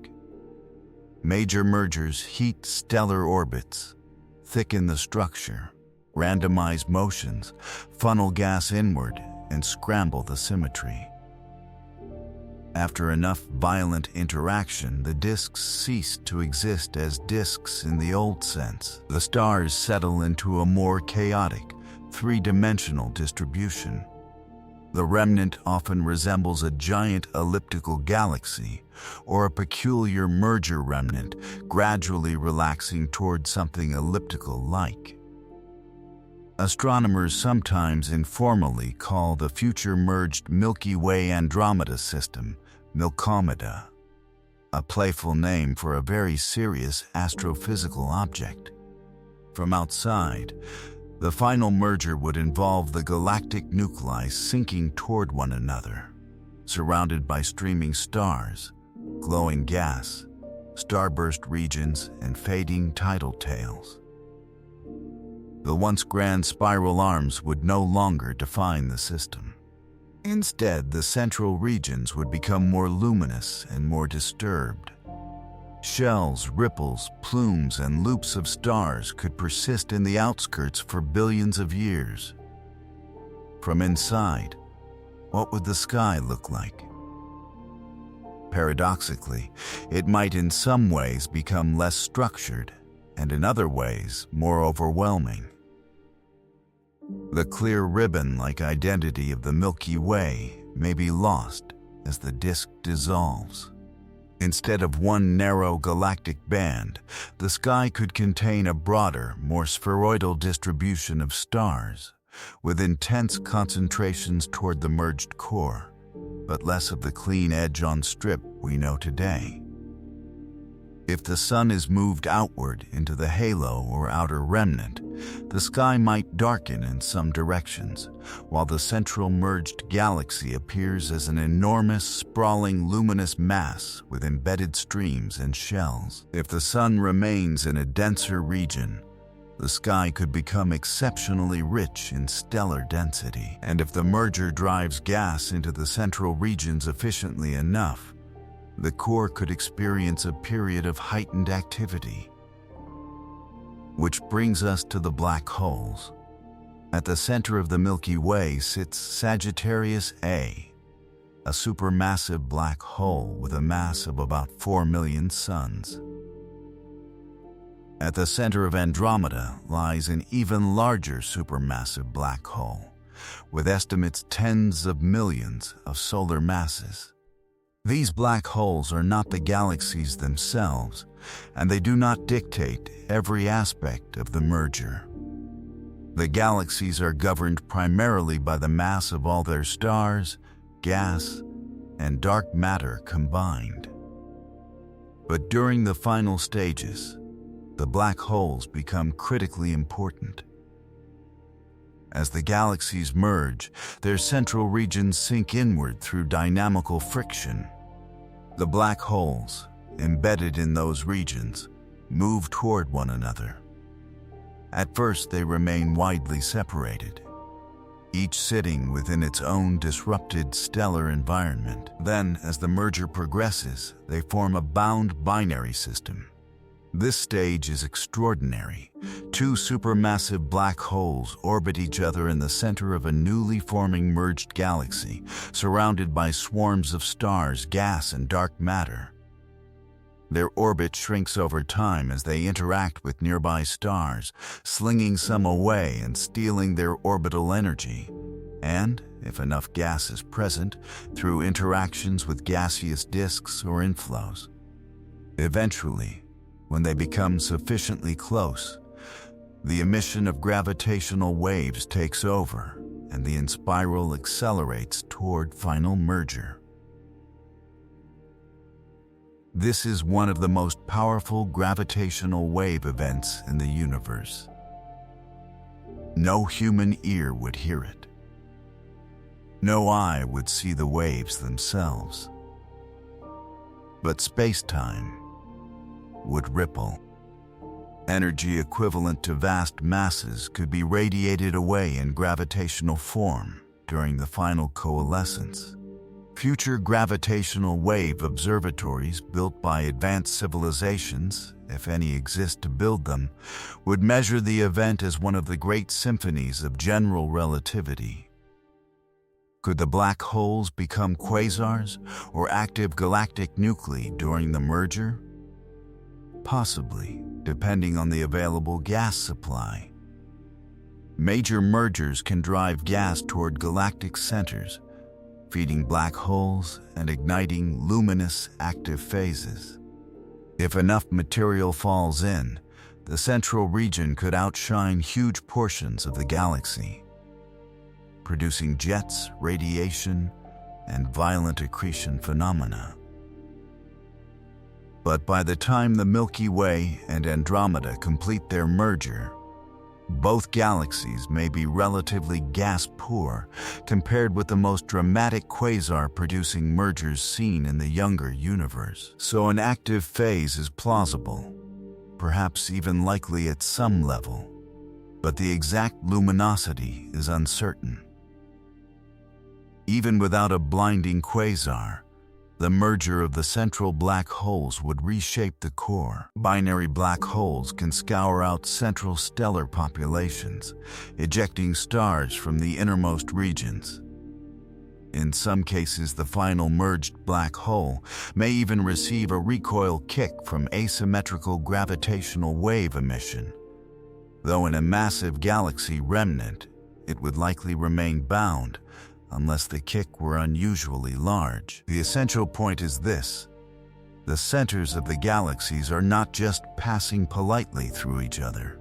Major mergers heat stellar orbits, thicken the structure, randomize motions, funnel gas inward, and scramble the symmetry. After enough violent interaction, the disks cease to exist as disks in the old sense. The stars settle into a more chaotic, three-dimensional distribution. The remnant often resembles a giant elliptical galaxy or a peculiar merger remnant gradually relaxing toward something elliptical-like. Astronomers sometimes informally call the future merged Milky Way Andromeda system Milkomeda, a playful name for a very serious astrophysical object. From outside, the final merger would involve the galactic nuclei sinking toward one another, surrounded by streaming stars, glowing gas, starburst regions, and fading tidal tails. The once grand spiral arms would no longer define the system. Instead, the central regions would become more luminous and more disturbed. Shells, ripples, plumes, and loops of stars could persist in the outskirts for billions of years. From inside, what would the sky look like? Paradoxically, it might in some ways become less structured, and in other ways more overwhelming. The clear ribbon-like identity of the Milky Way may be lost as the disk dissolves. Instead of one narrow galactic band, the sky could contain a broader, more spheroidal distribution of stars, with intense concentrations toward the merged core, but less of the clean edge-on strip we know today. If the sun is moved outward into the halo or outer remnant, the sky might darken in some directions, while the central merged galaxy appears as an enormous, sprawling, luminous mass with embedded streams and shells. If the sun remains in a denser region, the sky could become exceptionally rich in stellar density. And if the merger drives gas into the central regions efficiently enough, the core could experience a period of heightened activity. Which brings us to the black holes. At the center of the Milky Way sits Sagittarius A, a supermassive black hole with a mass of about 4 million suns. At the center of Andromeda lies an even larger supermassive black hole, with estimates tens of millions of solar masses. These black holes are not the galaxies themselves, and they do not dictate every aspect of the merger. The galaxies are governed primarily by the mass of all their stars, gas, and dark matter combined. But during the final stages, the black holes become critically important. As the galaxies merge, their central regions sink inward through dynamical friction. The black holes, embedded in those regions, move toward one another. At first, they remain widely separated, each sitting within its own disrupted stellar environment. Then, as the merger progresses, they form a bound binary system. This stage is extraordinary. Two supermassive black holes orbit each other in the center of a newly forming merged galaxy, surrounded by swarms of stars, gas, and dark matter. Their orbit shrinks over time as they interact with nearby stars, slinging some away and stealing their orbital energy. And, if enough gas is present, through interactions with gaseous disks or inflows. Eventually, when they become sufficiently close, the emission of gravitational waves takes over, and the inspiral accelerates toward final merger. This is one of the most powerful gravitational wave events in the universe. No human ear would hear it. No eye would see the waves themselves, but space-time would ripple. Energy equivalent to vast masses could be radiated away in gravitational form during the final coalescence. Future gravitational wave observatories built by advanced civilizations, if any exist to build them, would measure the event as one of the great symphonies of general relativity. Could the black holes become quasars or active galactic nuclei during the merger? Possibly, depending on the available gas supply. Major mergers can drive gas toward galactic centers, feeding black holes and igniting luminous active phases. If enough material falls in, the central region could outshine huge portions of the galaxy, producing jets, radiation, and violent accretion phenomena. But by the time the Milky Way and Andromeda complete their merger, both galaxies may be relatively gas-poor compared with the most dramatic quasar-producing mergers seen in the younger universe. So an active phase is plausible, perhaps even likely at some level, but the exact luminosity is uncertain. Even without a blinding quasar, the merger of the central black holes would reshape the core. Binary black holes can scour out central stellar populations, ejecting stars from the innermost regions. In some cases, the final merged black hole may even receive a recoil kick from asymmetrical gravitational wave emission. Though in a massive galaxy remnant, it would likely remain bound, unless the kick were unusually large. The essential point is this: the centers of the galaxies are not just passing politely through each other.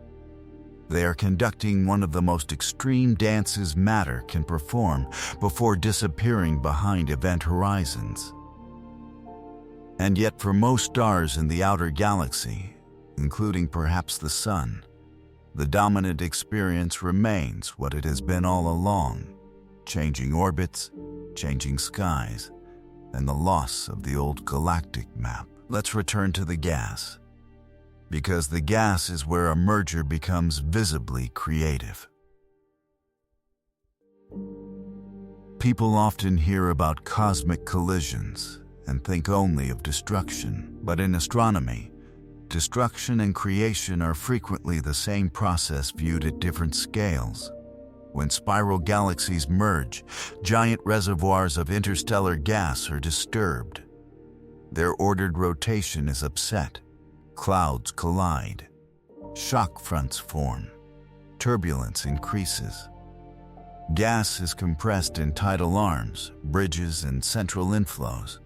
They are conducting one of the most extreme dances matter can perform before disappearing behind event horizons. And yet for most stars in the outer galaxy, including perhaps the Sun, the dominant experience remains what it has been all along: changing orbits, changing skies, and the loss of the old galactic map. Let's return to the gas, because the gas is where a merger becomes visibly creative. People often hear about cosmic collisions and think only of destruction, but in astronomy, destruction and creation are frequently the same process viewed at different scales. When spiral galaxies merge, giant reservoirs of interstellar gas are disturbed. Their ordered rotation is upset. Clouds collide. Shock fronts form. Turbulence increases. Gas is compressed in tidal arms, bridges, and central inflows.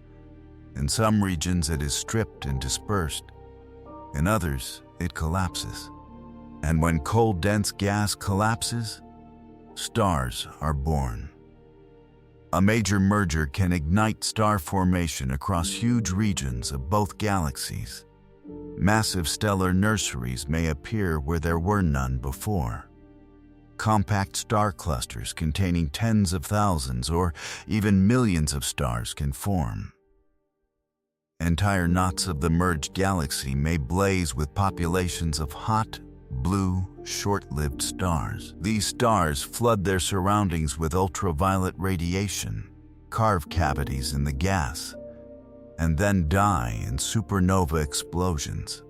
In some regions, it is stripped and dispersed. In others, it collapses. And when cold, dense gas collapses, stars are born. A major merger can ignite star formation across huge regions of both galaxies. Massive stellar nurseries may appear where there were none before. Compact star clusters containing tens of thousands or even millions of stars can form. Entire knots of the merged galaxy may blaze with populations of hot, blue, short-lived stars. These stars flood their surroundings with ultraviolet radiation, carve cavities in the gas, and then die in supernova explosions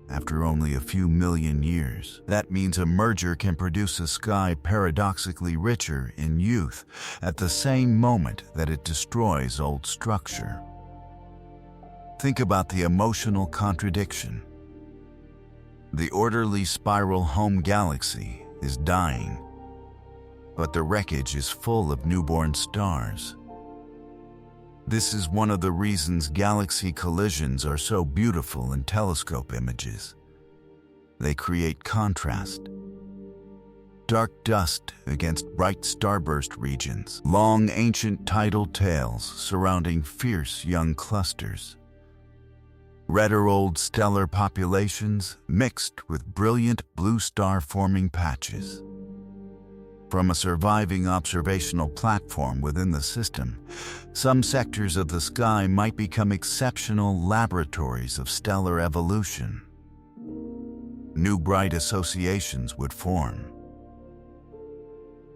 after only a few million years. That means a merger can produce a sky paradoxically richer in youth at the same moment that it destroys old structure. Think about the emotional contradiction. The orderly spiral home galaxy is dying, but the wreckage is full of newborn stars. This is one of the reasons galaxy collisions are so beautiful in telescope images. They create contrast. Dark dust against bright starburst regions, long ancient tidal tails surrounding fierce young clusters. Redder old stellar populations mixed with brilliant blue star-forming patches. From a surviving observational platform within the system, some sectors of the sky might become exceptional laboratories of stellar evolution. New bright associations would form.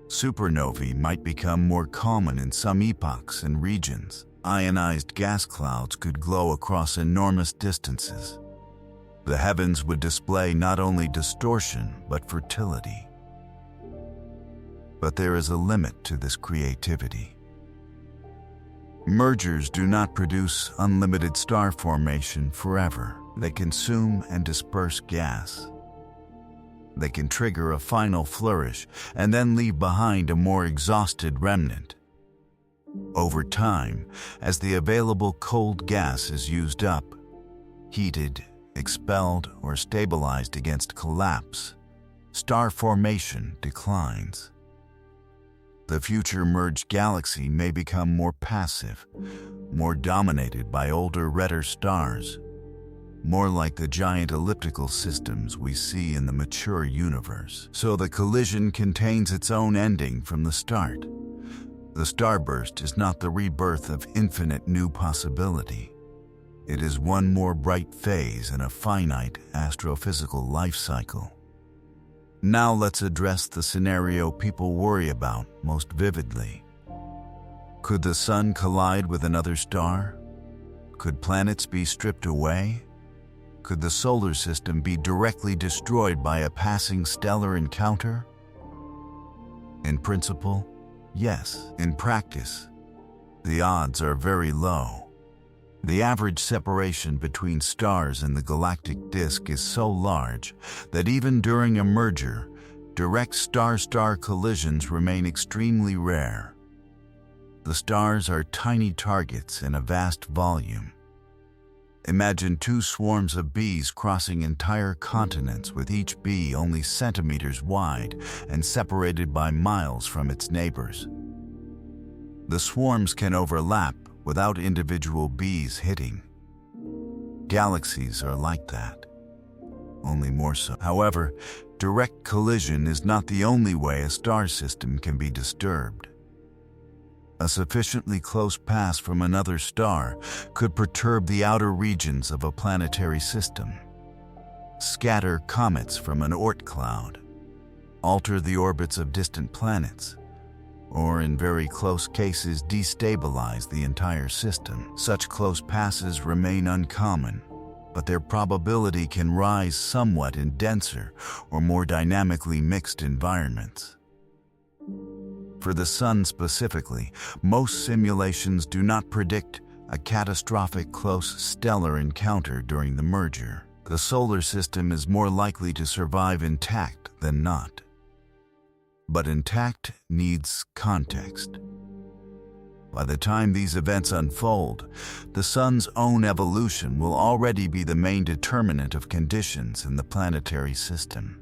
Supernovae might become more common in some epochs and regions. Ionized gas clouds could glow across enormous distances. The heavens would display not only distortion but fertility. But there is a limit to this creativity. Mergers do not produce unlimited star formation forever. They consume and disperse gas. They can trigger a final flourish and then leave behind a more exhausted remnant. Over time, as the available cold gas is used up, heated, expelled, or stabilized against collapse, star formation declines. The future merged galaxy may become more passive, more dominated by older, redder stars, more like the giant elliptical systems we see in the mature universe. So the collision contains its own ending from the start. The starburst is not the rebirth of infinite new possibility. It is one more bright phase in a finite astrophysical life cycle. Now let's address the scenario people worry about most vividly. Could the sun collide with another star? Could planets be stripped away? Could the solar system be directly destroyed by a passing stellar encounter? In principle, yes. In practice, the odds are very low. The average separation between stars in the galactic disk is so large that even during a merger, direct star-star collisions remain extremely rare. The stars are tiny targets in a vast volume. Imagine two swarms of bees crossing entire continents, with each bee only centimeters wide and separated by miles from its neighbors. The swarms can overlap without individual bees hitting. Galaxies are like that, only more so. However, direct collision is not the only way a star system can be disturbed. A sufficiently close pass from another star could perturb the outer regions of a planetary system, scatter comets from an Oort cloud, alter the orbits of distant planets, or in very close cases destabilize the entire system. Such close passes remain uncommon, but their probability can rise somewhat in denser or more dynamically mixed environments. For the Sun specifically, most simulations do not predict a catastrophic close stellar encounter during the merger. The solar system is more likely to survive intact than not. But intact needs context. By the time these events unfold, the Sun's own evolution will already be the main determinant of conditions in the planetary system.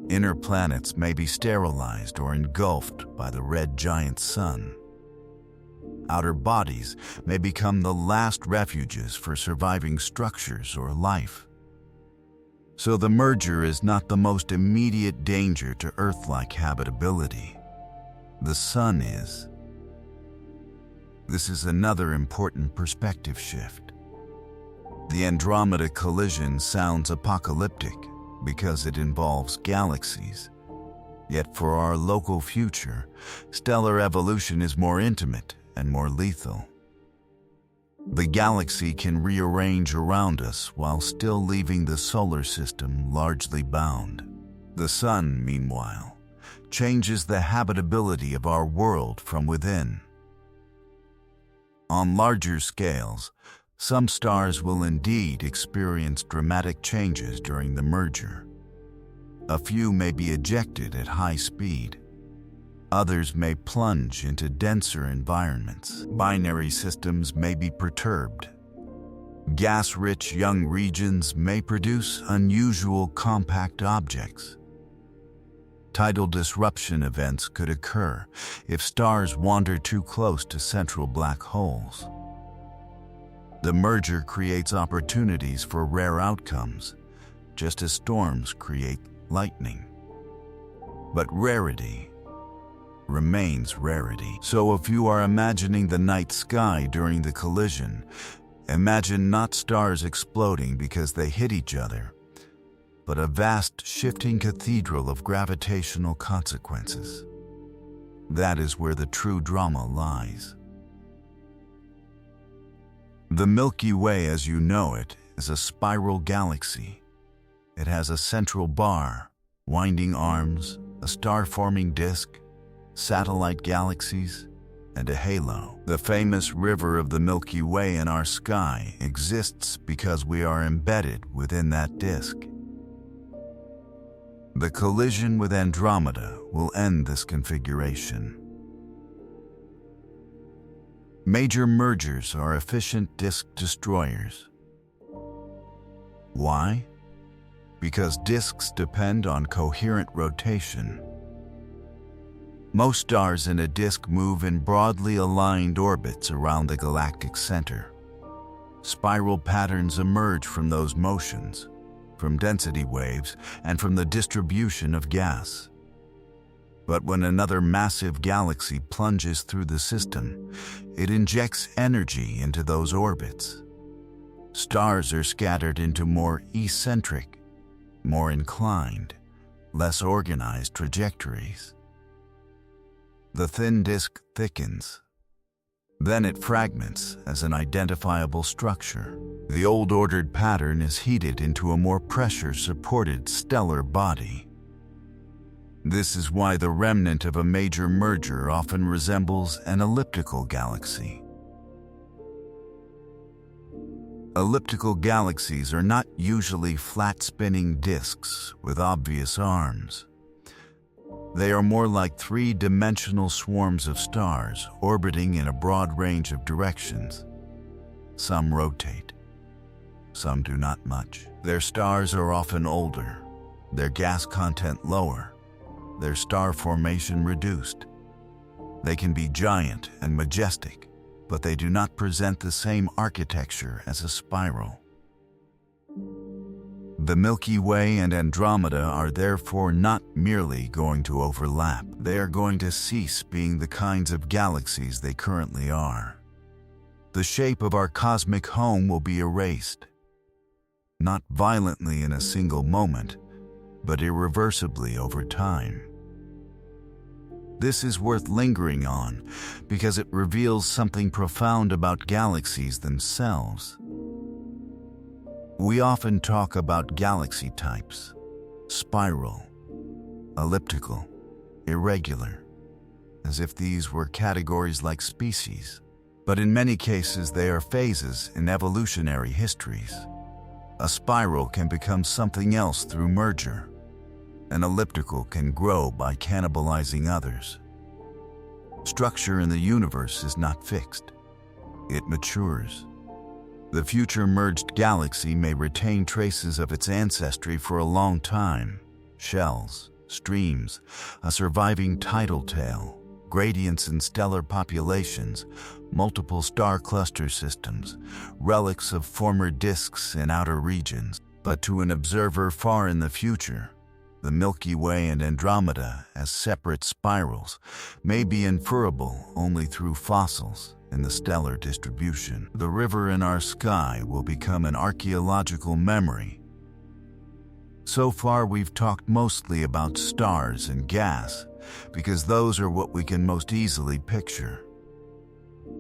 Inner planets may be sterilized or engulfed by the red giant sun. Outer bodies may become the last refuges for surviving structures or life. So the merger is not the most immediate danger to Earth-like habitability. The Sun is. This is another important perspective shift. The Andromeda collision sounds apocalyptic because it involves galaxies. Yet for our local future, stellar evolution is more intimate and more lethal. The galaxy can rearrange around us while still leaving the solar system largely bound. The Sun, meanwhile, changes the habitability of our world from within. On larger scales, some stars will indeed experience dramatic changes during the merger. A few may be ejected at high speed. Others may plunge into denser environments. Binary systems may be perturbed. Gas-rich young regions may produce unusual compact objects. Tidal disruption events could occur if stars wander too close to central black holes. The merger creates opportunities for rare outcomes, just as storms create lightning. But rarity remains rarity. So if you are imagining the night sky during the collision, imagine not stars exploding because they hit each other, but a vast shifting cathedral of gravitational consequences. That is where the true drama lies. The Milky Way as you know it is a spiral galaxy. It has a central bar, winding arms, a star-forming disk, satellite galaxies, and a halo. The famous river of the Milky Way in our sky exists because we are embedded within that disk. The collision with Andromeda will end this configuration. Major mergers are efficient disk destroyers. Why? Because disks depend on coherent rotation. Most stars in a disk move in broadly aligned orbits around the galactic center. Spiral patterns emerge from those motions, from density waves, and from the distribution of gas. But when another massive galaxy plunges through the system, it injects energy into those orbits. Stars are scattered into more eccentric, more inclined, less organized trajectories. The thin disk thickens. Then it fragments as an identifiable structure. The old ordered pattern is heated into a more pressure-supported stellar body. This is why the remnant of a major merger often resembles an elliptical galaxy. Elliptical galaxies are not usually flat-spinning disks with obvious arms. They are more like three-dimensional swarms of stars orbiting in a broad range of directions. Some rotate, some do not much. Their stars are often older, their gas content lower, their star formation reduced. They can be giant and majestic, but they do not present the same architecture as a spiral. The Milky Way and Andromeda are therefore not merely going to overlap. They are going to cease being the kinds of galaxies they currently are. The shape of our cosmic home will be erased, not violently in a single moment, but irreversibly over time. This is worth lingering on because it reveals something profound about galaxies themselves. We often talk about galaxy types: spiral, elliptical, irregular, as if these were categories like species. But in many cases, they are phases in evolutionary histories. A spiral can become something else through merger. An elliptical can grow by cannibalizing others. Structure in the universe is not fixed. It matures. The future merged galaxy may retain traces of its ancestry for a long time: shells, streams, a surviving tidal tail, gradients in stellar populations, multiple star cluster systems, relics of former disks in outer regions. But to an observer far in the future, the Milky Way and Andromeda as separate spirals may be inferable only through fossils in the stellar distribution. The river in our sky will become an archaeological memory. So far, we've talked mostly about stars and gas, because those are what we can most easily picture.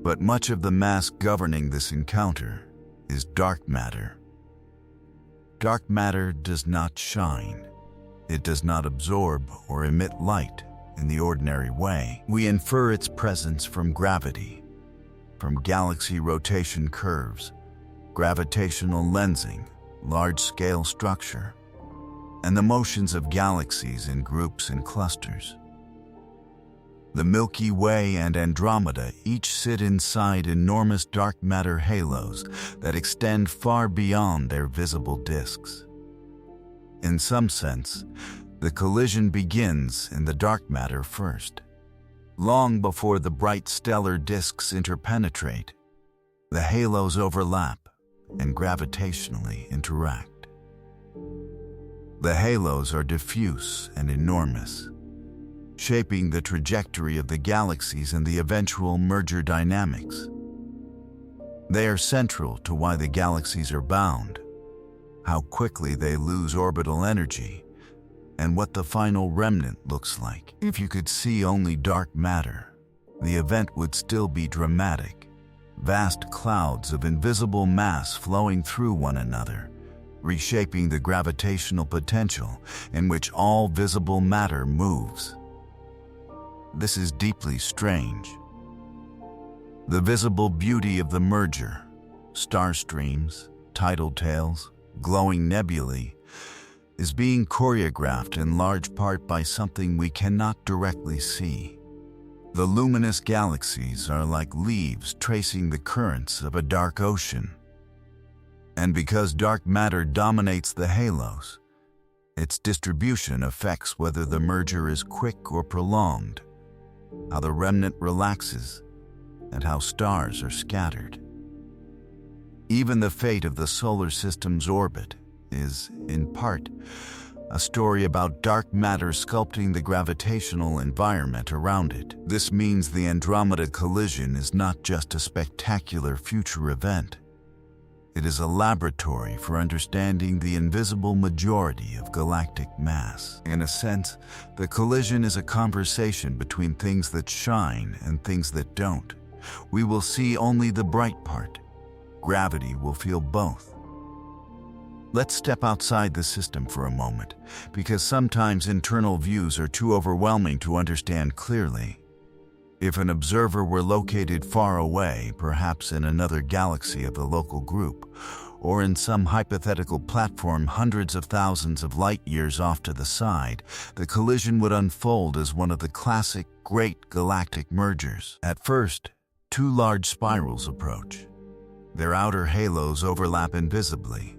But much of the mass governing this encounter is dark matter. Dark matter does not shine. It does not absorb or emit light in the ordinary way. We infer its presence from gravity, from galaxy rotation curves, gravitational lensing, large-scale structure, and the motions of galaxies in groups and clusters. The Milky Way and Andromeda each sit inside enormous dark matter halos that extend far beyond their visible disks. In some sense, the collision begins in the dark matter first. Long before the bright stellar disks interpenetrate, the halos overlap and gravitationally interact. The halos are diffuse and enormous. shaping the trajectory of the galaxies and the eventual merger dynamics. They are central to why the galaxies are bound, how quickly they lose orbital energy, and what the final remnant looks like. If you could see only dark matter, the event would still be dramatic. Vast clouds of invisible mass flowing through one another, reshaping the gravitational potential in which all visible matter moves. This is deeply strange. The visible beauty of the merger, star streams, tidal tails, glowing nebulae, is being choreographed in large part by something we cannot directly see. The luminous galaxies are like leaves tracing the currents of a dark ocean. And because dark matter dominates the halos, its distribution affects whether the merger is quick or prolonged, how the remnant relaxes, and how stars are scattered. Even the fate of the solar system's orbit is, in part, a story about dark matter sculpting the gravitational environment around it. This means the Andromeda collision is not just a spectacular future event. It is a laboratory for understanding the invisible majority of galactic mass. In a sense, the collision is a conversation between things that shine and things that don't. We will see only the bright part. Gravity will feel both. Let's step outside the system for a moment, because sometimes internal views are too overwhelming to understand clearly. If an observer were located far away, perhaps in another galaxy of the local group, or in some hypothetical platform hundreds of thousands of light years off to the side, the collision would unfold as one of the classic great galactic mergers. At first, two large spirals approach. Their outer halos overlap invisibly.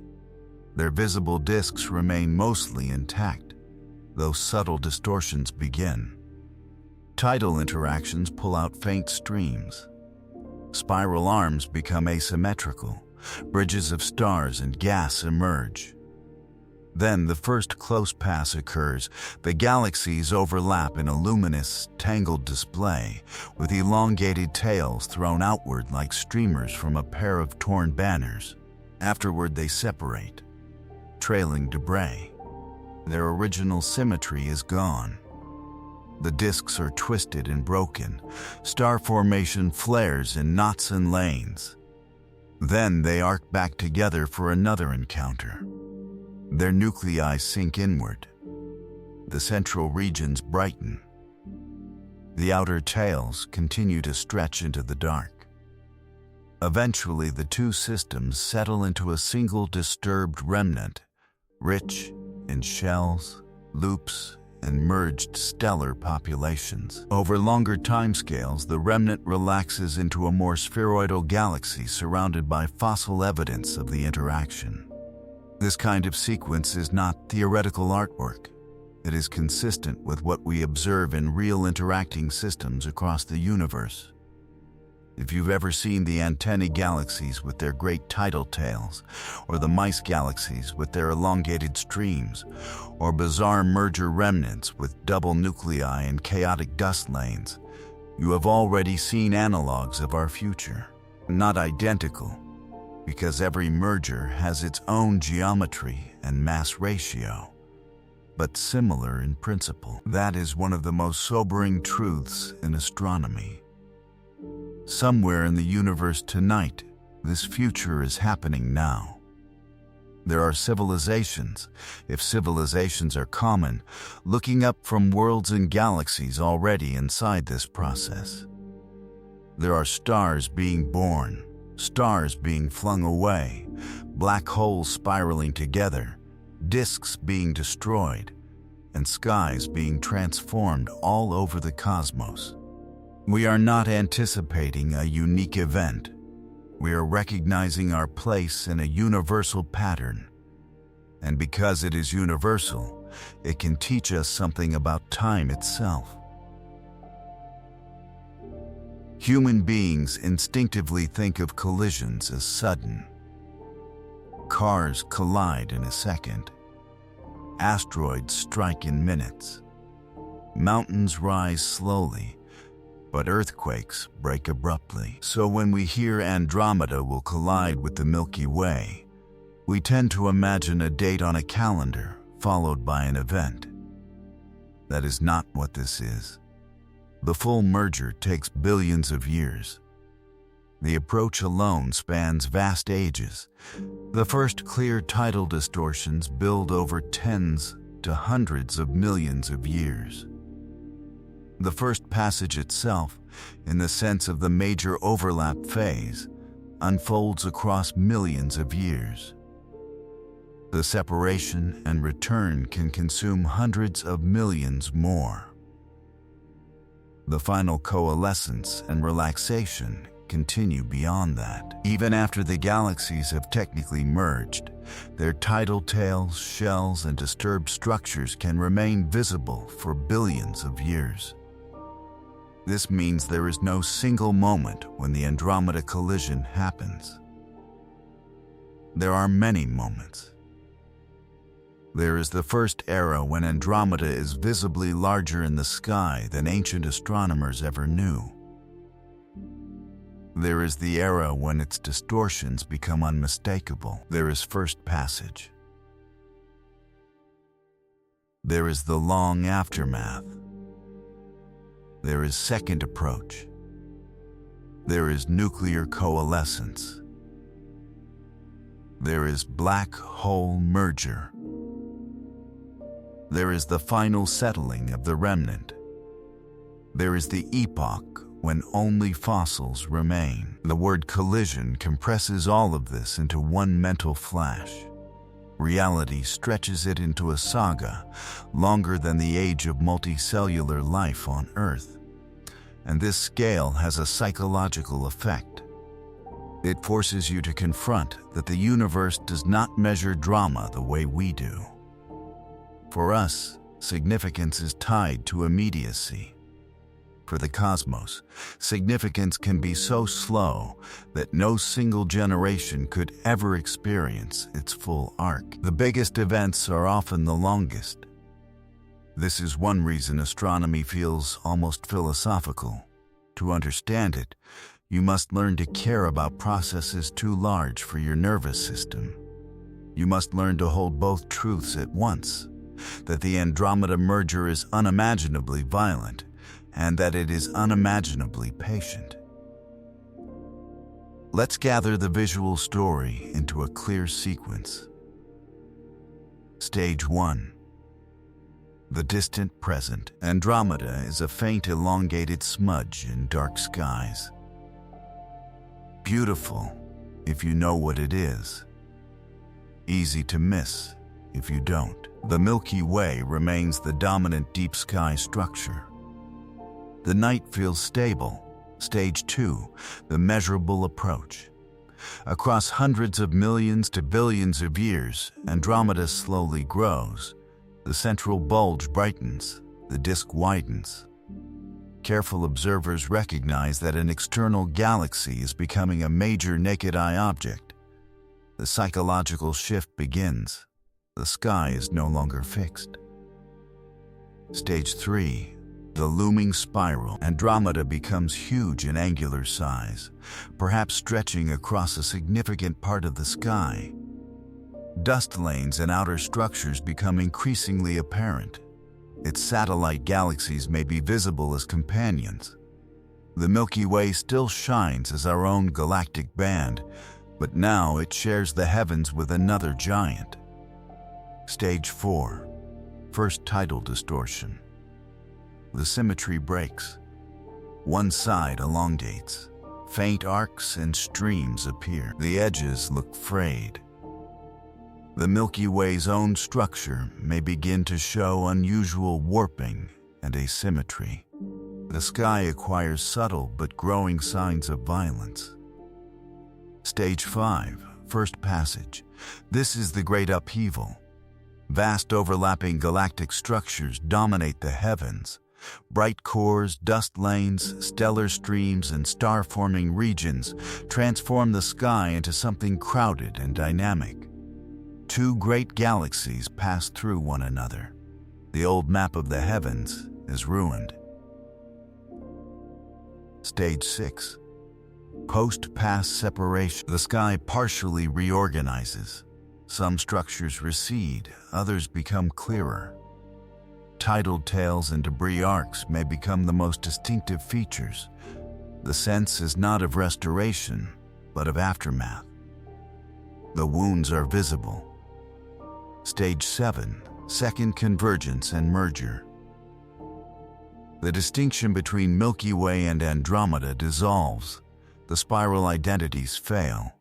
Their visible disks remain mostly intact, though subtle distortions begin. Tidal interactions pull out faint streams. Spiral arms become asymmetrical. Bridges of stars and gas emerge. Then the first close pass occurs. The galaxies overlap in a luminous, tangled display, with elongated tails thrown outward like streamers from a pair of torn banners. Afterward they separate, trailing debris. Their original symmetry is gone. The disks are twisted and broken. Star formation flares in knots and lanes. Then they arc back together for another encounter. Their nuclei sink inward. The central regions brighten. The outer tails continue to stretch into the dark. Eventually, the two systems settle into a single disturbed remnant, rich in shells, loops, and merged stellar populations. Over longer timescales, the remnant relaxes into a more spheroidal galaxy surrounded by fossil evidence of the interaction. This kind of sequence is not theoretical artwork. It is consistent with what we observe in real interacting systems across the universe. If you've ever seen the antennae galaxies with their great tidal tails, or the mice galaxies with their elongated streams, or bizarre merger remnants with double nuclei and chaotic dust lanes, you have already seen analogs of our future. Not identical, because every merger has its own geometry and mass ratio, but similar in principle. That is one of the most sobering truths in astronomy. Somewhere in the universe tonight, this future is happening now. There are civilizations, if civilizations are common, looking up from worlds and galaxies already inside this process. There are stars being born, stars being flung away, black holes spiraling together, disks being destroyed, and skies being transformed all over the cosmos. We are not anticipating a unique event. We are recognizing our place in a universal pattern. And because it is universal, it can teach us something about time itself. Human beings instinctively think of collisions as sudden. Cars collide in a second. Asteroids strike in minutes. Mountains rise slowly, but earthquakes break abruptly. So when we hear Andromeda will collide with the Milky Way, we tend to imagine a date on a calendar followed by an event. That is not what this is. The full merger takes billions of years. The approach alone spans vast ages. The first clear tidal distortions build over tens to hundreds of millions of years. The first passage itself, in the sense of the major overlap phase, unfolds across millions of years. The separation and return can consume hundreds of millions more. The final coalescence and relaxation continue beyond that. Even after the galaxies have technically merged, their tidal tails, shells, and disturbed structures can remain visible for billions of years. This means there is no single moment when the Andromeda collision happens. There are many moments. There is the first era when Andromeda is visibly larger in the sky than ancient astronomers ever knew. There is the era when its distortions become unmistakable. There is first passage. There is the long aftermath. There is second approach. There is nuclear coalescence. There is black hole merger. There is the final settling of the remnant. There is the epoch when only fossils remain. The word collision compresses all of this into one mental flash. Reality stretches it into a saga longer than the age of multicellular life on Earth. And this scale has a psychological effect. It forces you to confront that the universe does not measure drama the way we do. For us, significance is tied to immediacy. For the cosmos, significance can be so slow that no single generation could ever experience its full arc. The biggest events are often the longest. This is one reason astronomy feels almost philosophical. To understand it, you must learn to care about processes too large for your nervous system. You must learn to hold both truths at once, that the Andromeda merger is unimaginably violent, and that it is unimaginably patient. Let's gather the visual story into a clear sequence. Stage 1. The distant present. Andromeda is a faint elongated smudge in dark skies. Beautiful, if you know what it is. Easy to miss, if you don't. The Milky Way remains the dominant deep sky structure. The night feels stable. Stage 2, the measurable approach. Across hundreds of millions to billions of years, Andromeda slowly grows. The central bulge brightens, the disk widens. Careful observers recognize that an external galaxy is becoming a major naked-eye object. The psychological shift begins. The sky is no longer fixed. Stage 3. The looming spiral. Andromeda becomes huge in angular size, perhaps stretching across a significant part of the sky. Dust lanes and outer structures become increasingly apparent. Its satellite galaxies may be visible as companions. The Milky Way still shines as our own galactic band, but now it shares the heavens with another giant. Stage 4. First tidal distortion. The symmetry breaks. One side elongates. Faint arcs and streams appear. The edges look frayed. The Milky Way's own structure may begin to show unusual warping and asymmetry. The sky acquires subtle but growing signs of violence. Stage 5. First passage. This is the great upheaval. Vast overlapping galactic structures dominate the heavens. Bright cores, dust lanes, stellar streams, and star-forming regions transform the sky into something crowded and dynamic. Two great galaxies pass through one another. The old map of the heavens is ruined. Stage 6. Post-pass separation. The sky partially reorganizes. Some structures recede, others become clearer. Tidal tails and debris arcs may become the most distinctive features. The sense is not of restoration, but of aftermath. The wounds are visible. Stage 7. Second convergence and merger. The distinction between Milky Way and Andromeda dissolves. The spiral identities fail.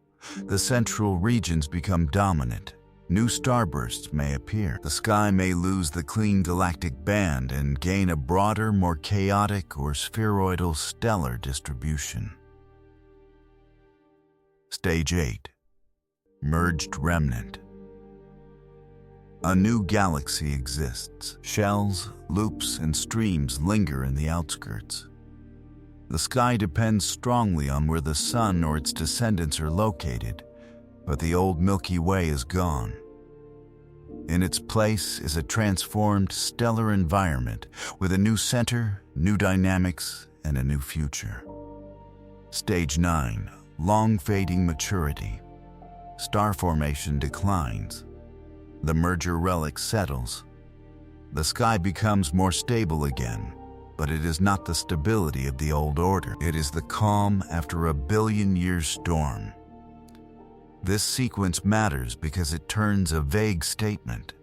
The central regions become dominant. New starbursts may appear. The sky may lose the clean galactic band and gain a broader, more chaotic or spheroidal stellar distribution. Stage 8. Merged remnant. A new galaxy exists. Shells, loops, and streams linger in the outskirts. The sky depends strongly on where the sun or its descendants are located, but the old Milky Way is gone. In its place is a transformed stellar environment with a new center, new dynamics, and a new future. Stage 9. Long fading maturity. Star formation declines. The merger relic settles. The sky becomes more stable again, but it is not the stability of the old order. It is the calm after a billion-year storm. This sequence matters because it turns a vague statement,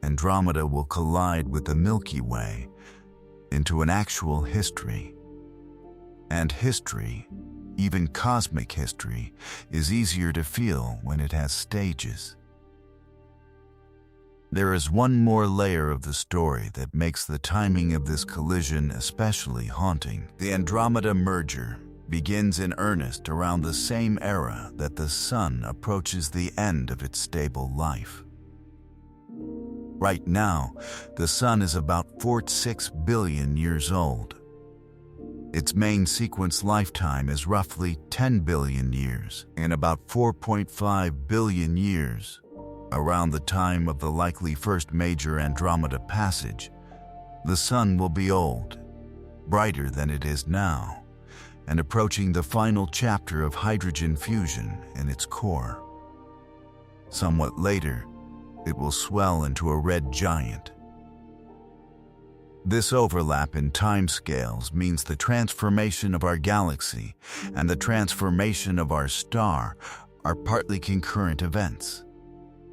Andromeda will collide with the Milky Way, into an actual history. And history, even cosmic history, is easier to feel when it has stages. There is one more layer of the story that makes the timing of this collision especially haunting. The Andromeda merger begins in earnest around the same era that the Sun approaches the end of its stable life. Right now, the Sun is about 46 billion years old. Its main sequence lifetime is roughly 10 billion years. In about 4.5 billion years, around the time of the likely first major Andromeda passage, the Sun will be old, brighter than it is now, and approaching the final chapter of hydrogen fusion in its core. Somewhat later, it will swell into a red giant. This overlap in timescales means the transformation of our galaxy and the transformation of our star are partly concurrent events.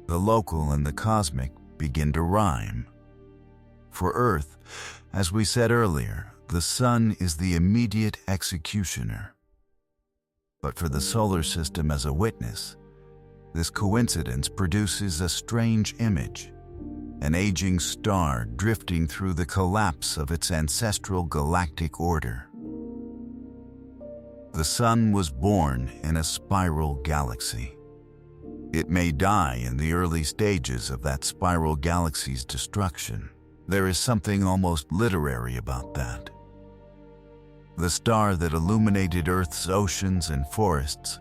The local and the cosmic begin to rhyme. For Earth, as we said earlier, the Sun is the immediate executioner. But for the solar system as a witness, this coincidence produces a strange image, an aging star drifting through the collapse of its ancestral galactic order. The Sun was born in a spiral galaxy. It may die in the early stages of that spiral galaxy's destruction. There is something almost literary about that. The star that illuminated Earth's oceans and forests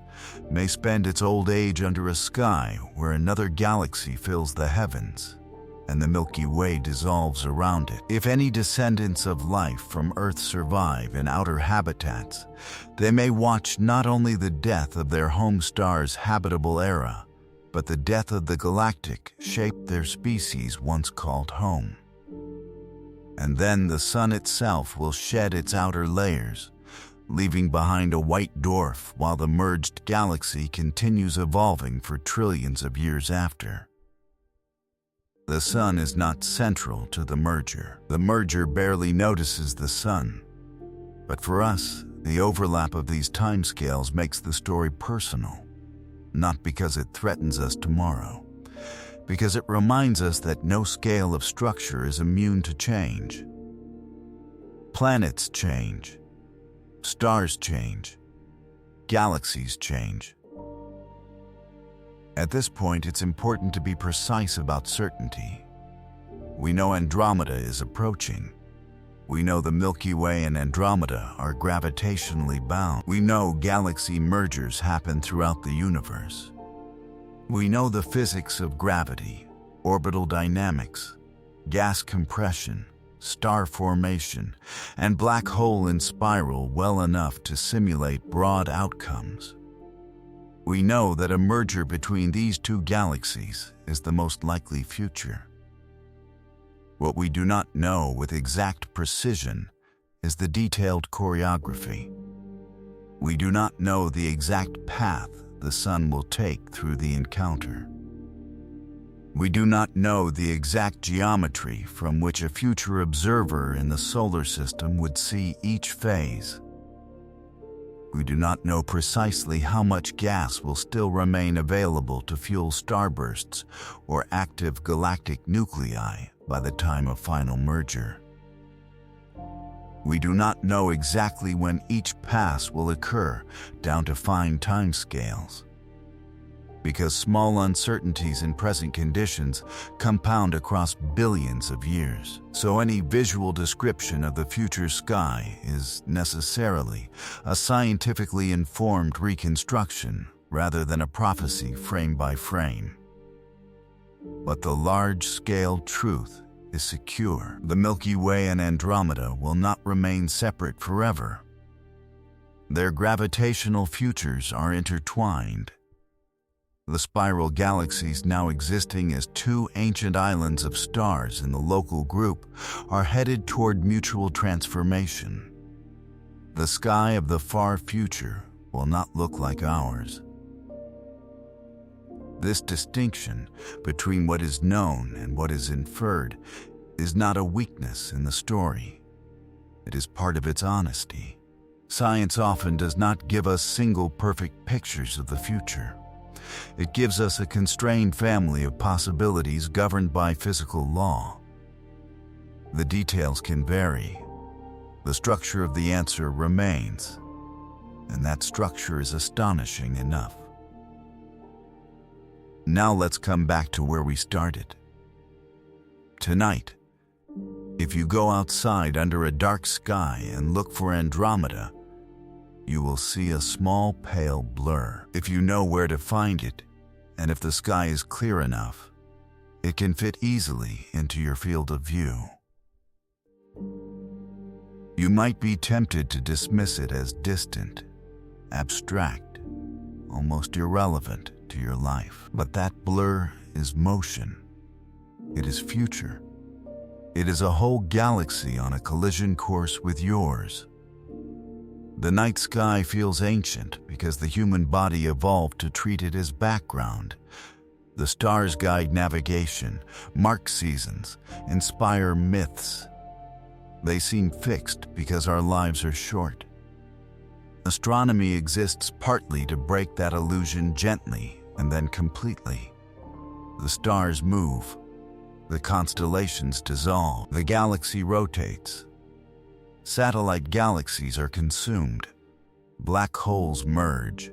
may spend its old age under a sky where another galaxy fills the heavens, and the Milky Way dissolves around it. If any descendants of life from Earth survive in outer habitats, they may watch not only the death of their home star's habitable era, but the death of the galactic shaped their species once called home. And then the Sun itself will shed its outer layers, leaving behind a white dwarf while the merged galaxy continues evolving for trillions of years after. The Sun is not central to the merger. The merger barely notices the Sun. But for us, the overlap of these timescales makes the story personal. Not because it threatens us tomorrow, because it reminds us that no scale of structure is immune to change. Planets change, stars change, galaxies change. At this point, it's important to be precise about certainty. We know Andromeda is approaching. We know the Milky Way and Andromeda are gravitationally bound. We know galaxy mergers happen throughout the universe. We know the physics of gravity, orbital dynamics, gas compression, star formation, and black hole in spiral well enough to simulate broad outcomes. We know that a merger between these two galaxies is the most likely future. What we do not know with exact precision is the detailed choreography. We do not know the exact path the sun will take through the encounter. We do not know the exact geometry from which a future observer in the solar system would see each phase. We do not know precisely how much gas will still remain available to fuel starbursts or active galactic nuclei by the time of final merger. We do not know exactly when each pass will occur down to fine timescales, because small uncertainties in present conditions compound across billions of years. So any visual description of the future sky is necessarily a scientifically informed reconstruction rather than a prophecy frame by frame. But the large-scale truth is secure. The Milky Way and Andromeda will not remain separate forever. Their gravitational futures are intertwined. The spiral galaxies, now existing as two ancient islands of stars in the local group, are headed toward mutual transformation. The sky of the far future will not look like ours. This distinction between what is known and what is inferred is not a weakness in the story. It is part of its honesty. Science often does not give us single perfect pictures of the future. It gives us a constrained family of possibilities governed by physical law. The details can vary. The structure of the answer remains, and that structure is astonishing enough. Now let's come back to where we started. Tonight, if you go outside under a dark sky and look for Andromeda, you will see a small pale blur. If you know where to find it, and if the sky is clear enough, it can fit easily into your field of view. You might be tempted to dismiss it as distant, abstract, almost irrelevant to your life. But that blur is motion. It is future. It is a whole galaxy on a collision course with yours. The night sky feels ancient because the human body evolved to treat it as background. The stars guide navigation, mark seasons, inspire myths. They seem fixed because our lives are short. Astronomy exists partly to break that illusion gently and then completely. The stars move. The constellations dissolve. The galaxy rotates. Satellite galaxies are consumed. Black holes merge.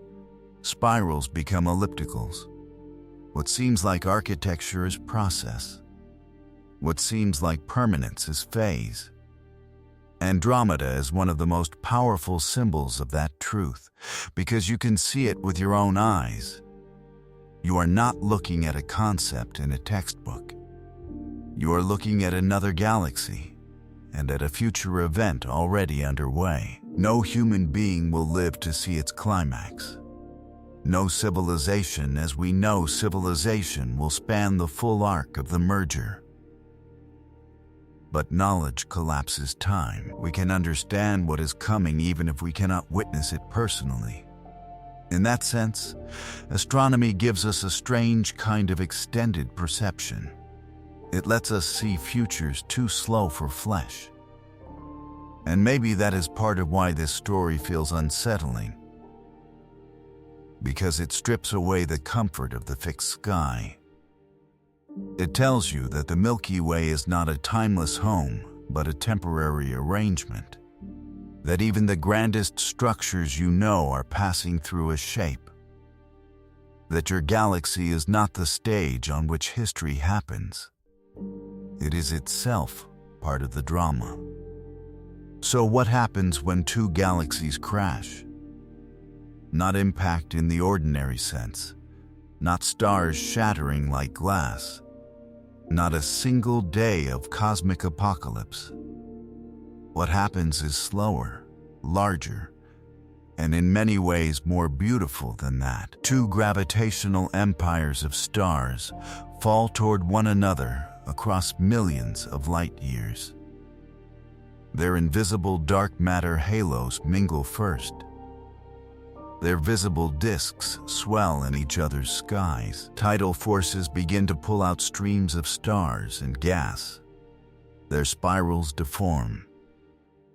Spirals become ellipticals. What seems like architecture is process. What seems like permanence is phase. Andromeda is one of the most powerful symbols of that truth because you can see it with your own eyes. You are not looking at a concept in a textbook. You are looking at another galaxy and at a future event already underway. No human being will live to see its climax. No civilization as we know civilization will span the full arc of the merger. But knowledge collapses time. We can understand what is coming even if we cannot witness it personally. In that sense, astronomy gives us a strange kind of extended perception. It lets us see futures too slow for flesh. And maybe that is part of why this story feels unsettling. Because it strips away the comfort of the fixed sky. It tells you that the Milky Way is not a timeless home, but a temporary arrangement. That even the grandest structures you know are passing through a shape. That your galaxy is not the stage on which history happens. It is itself part of the drama. So what happens when two galaxies crash? Not impact in the ordinary sense, not stars shattering like glass. not a single day of cosmic apocalypse. What happens is slower, larger, and in many ways more beautiful than that. Two gravitational empires of stars fall toward one another across millions of light years. Their invisible dark matter halos mingle first. Their visible disks swell in each other's skies. Tidal forces begin to pull out streams of stars and gas. Their spirals deform.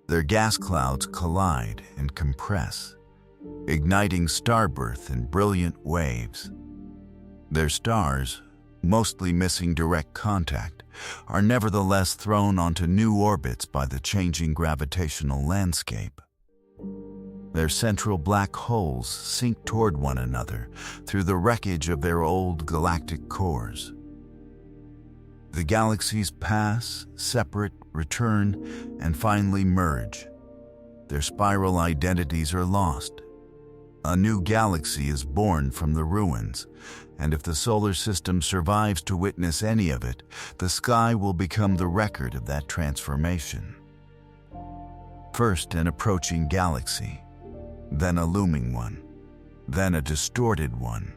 Their gas clouds collide and compress, igniting starbirth in brilliant waves. Their stars, mostly missing direct contact, are nevertheless thrown onto new orbits by the changing gravitational landscape. Their central black holes sink toward one another through the wreckage of their old galactic cores. The galaxies pass, separate, return, and finally merge. Their spiral identities are lost. A new galaxy is born from the ruins, and if the solar system survives to witness any of it, the sky will become the record of that transformation. First, an approaching galaxy, then a looming one, then a distorted one,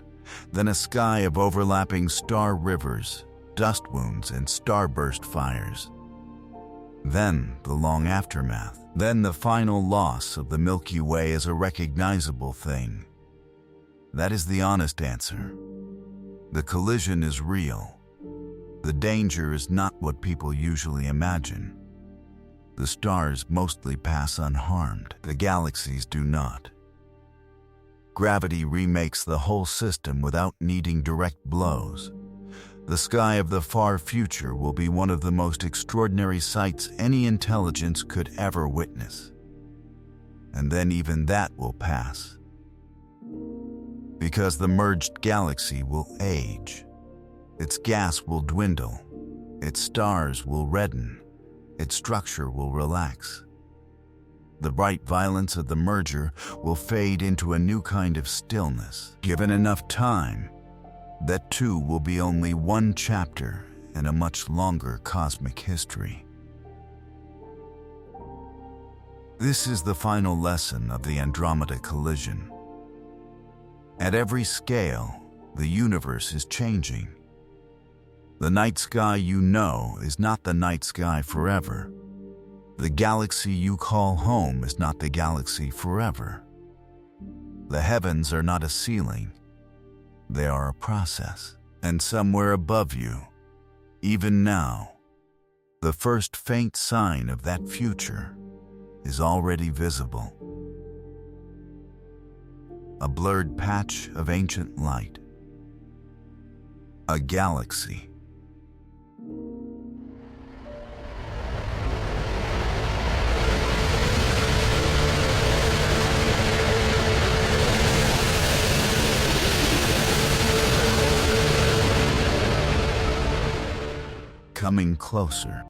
then a sky of overlapping star rivers, dust wounds, and starburst fires. Then the long aftermath. Then the final loss of the Milky Way as a recognizable thing. That is the honest answer. The collision is real. The danger is not what people usually imagine. The stars mostly pass unharmed. The galaxies do not. Gravity remakes the whole system without needing direct blows. The sky of the far future will be one of the most extraordinary sights any intelligence could ever witness. And then even that will pass. Because the merged galaxy will age. Its gas will dwindle. Its stars will redden. Its structure will relax. The bright violence of the merger will fade into a new kind of stillness. Given enough time, that too will be only one chapter in a much longer cosmic history. This is the final lesson of the Andromeda collision. At every scale, the universe is changing. The night sky you know is not the night sky forever. The galaxy you call home is not the galaxy forever. The heavens are not a ceiling. They are a process, and somewhere above you, even now, the first faint sign of that future is already visible. A blurred patch of ancient light. A galaxy. Coming closer.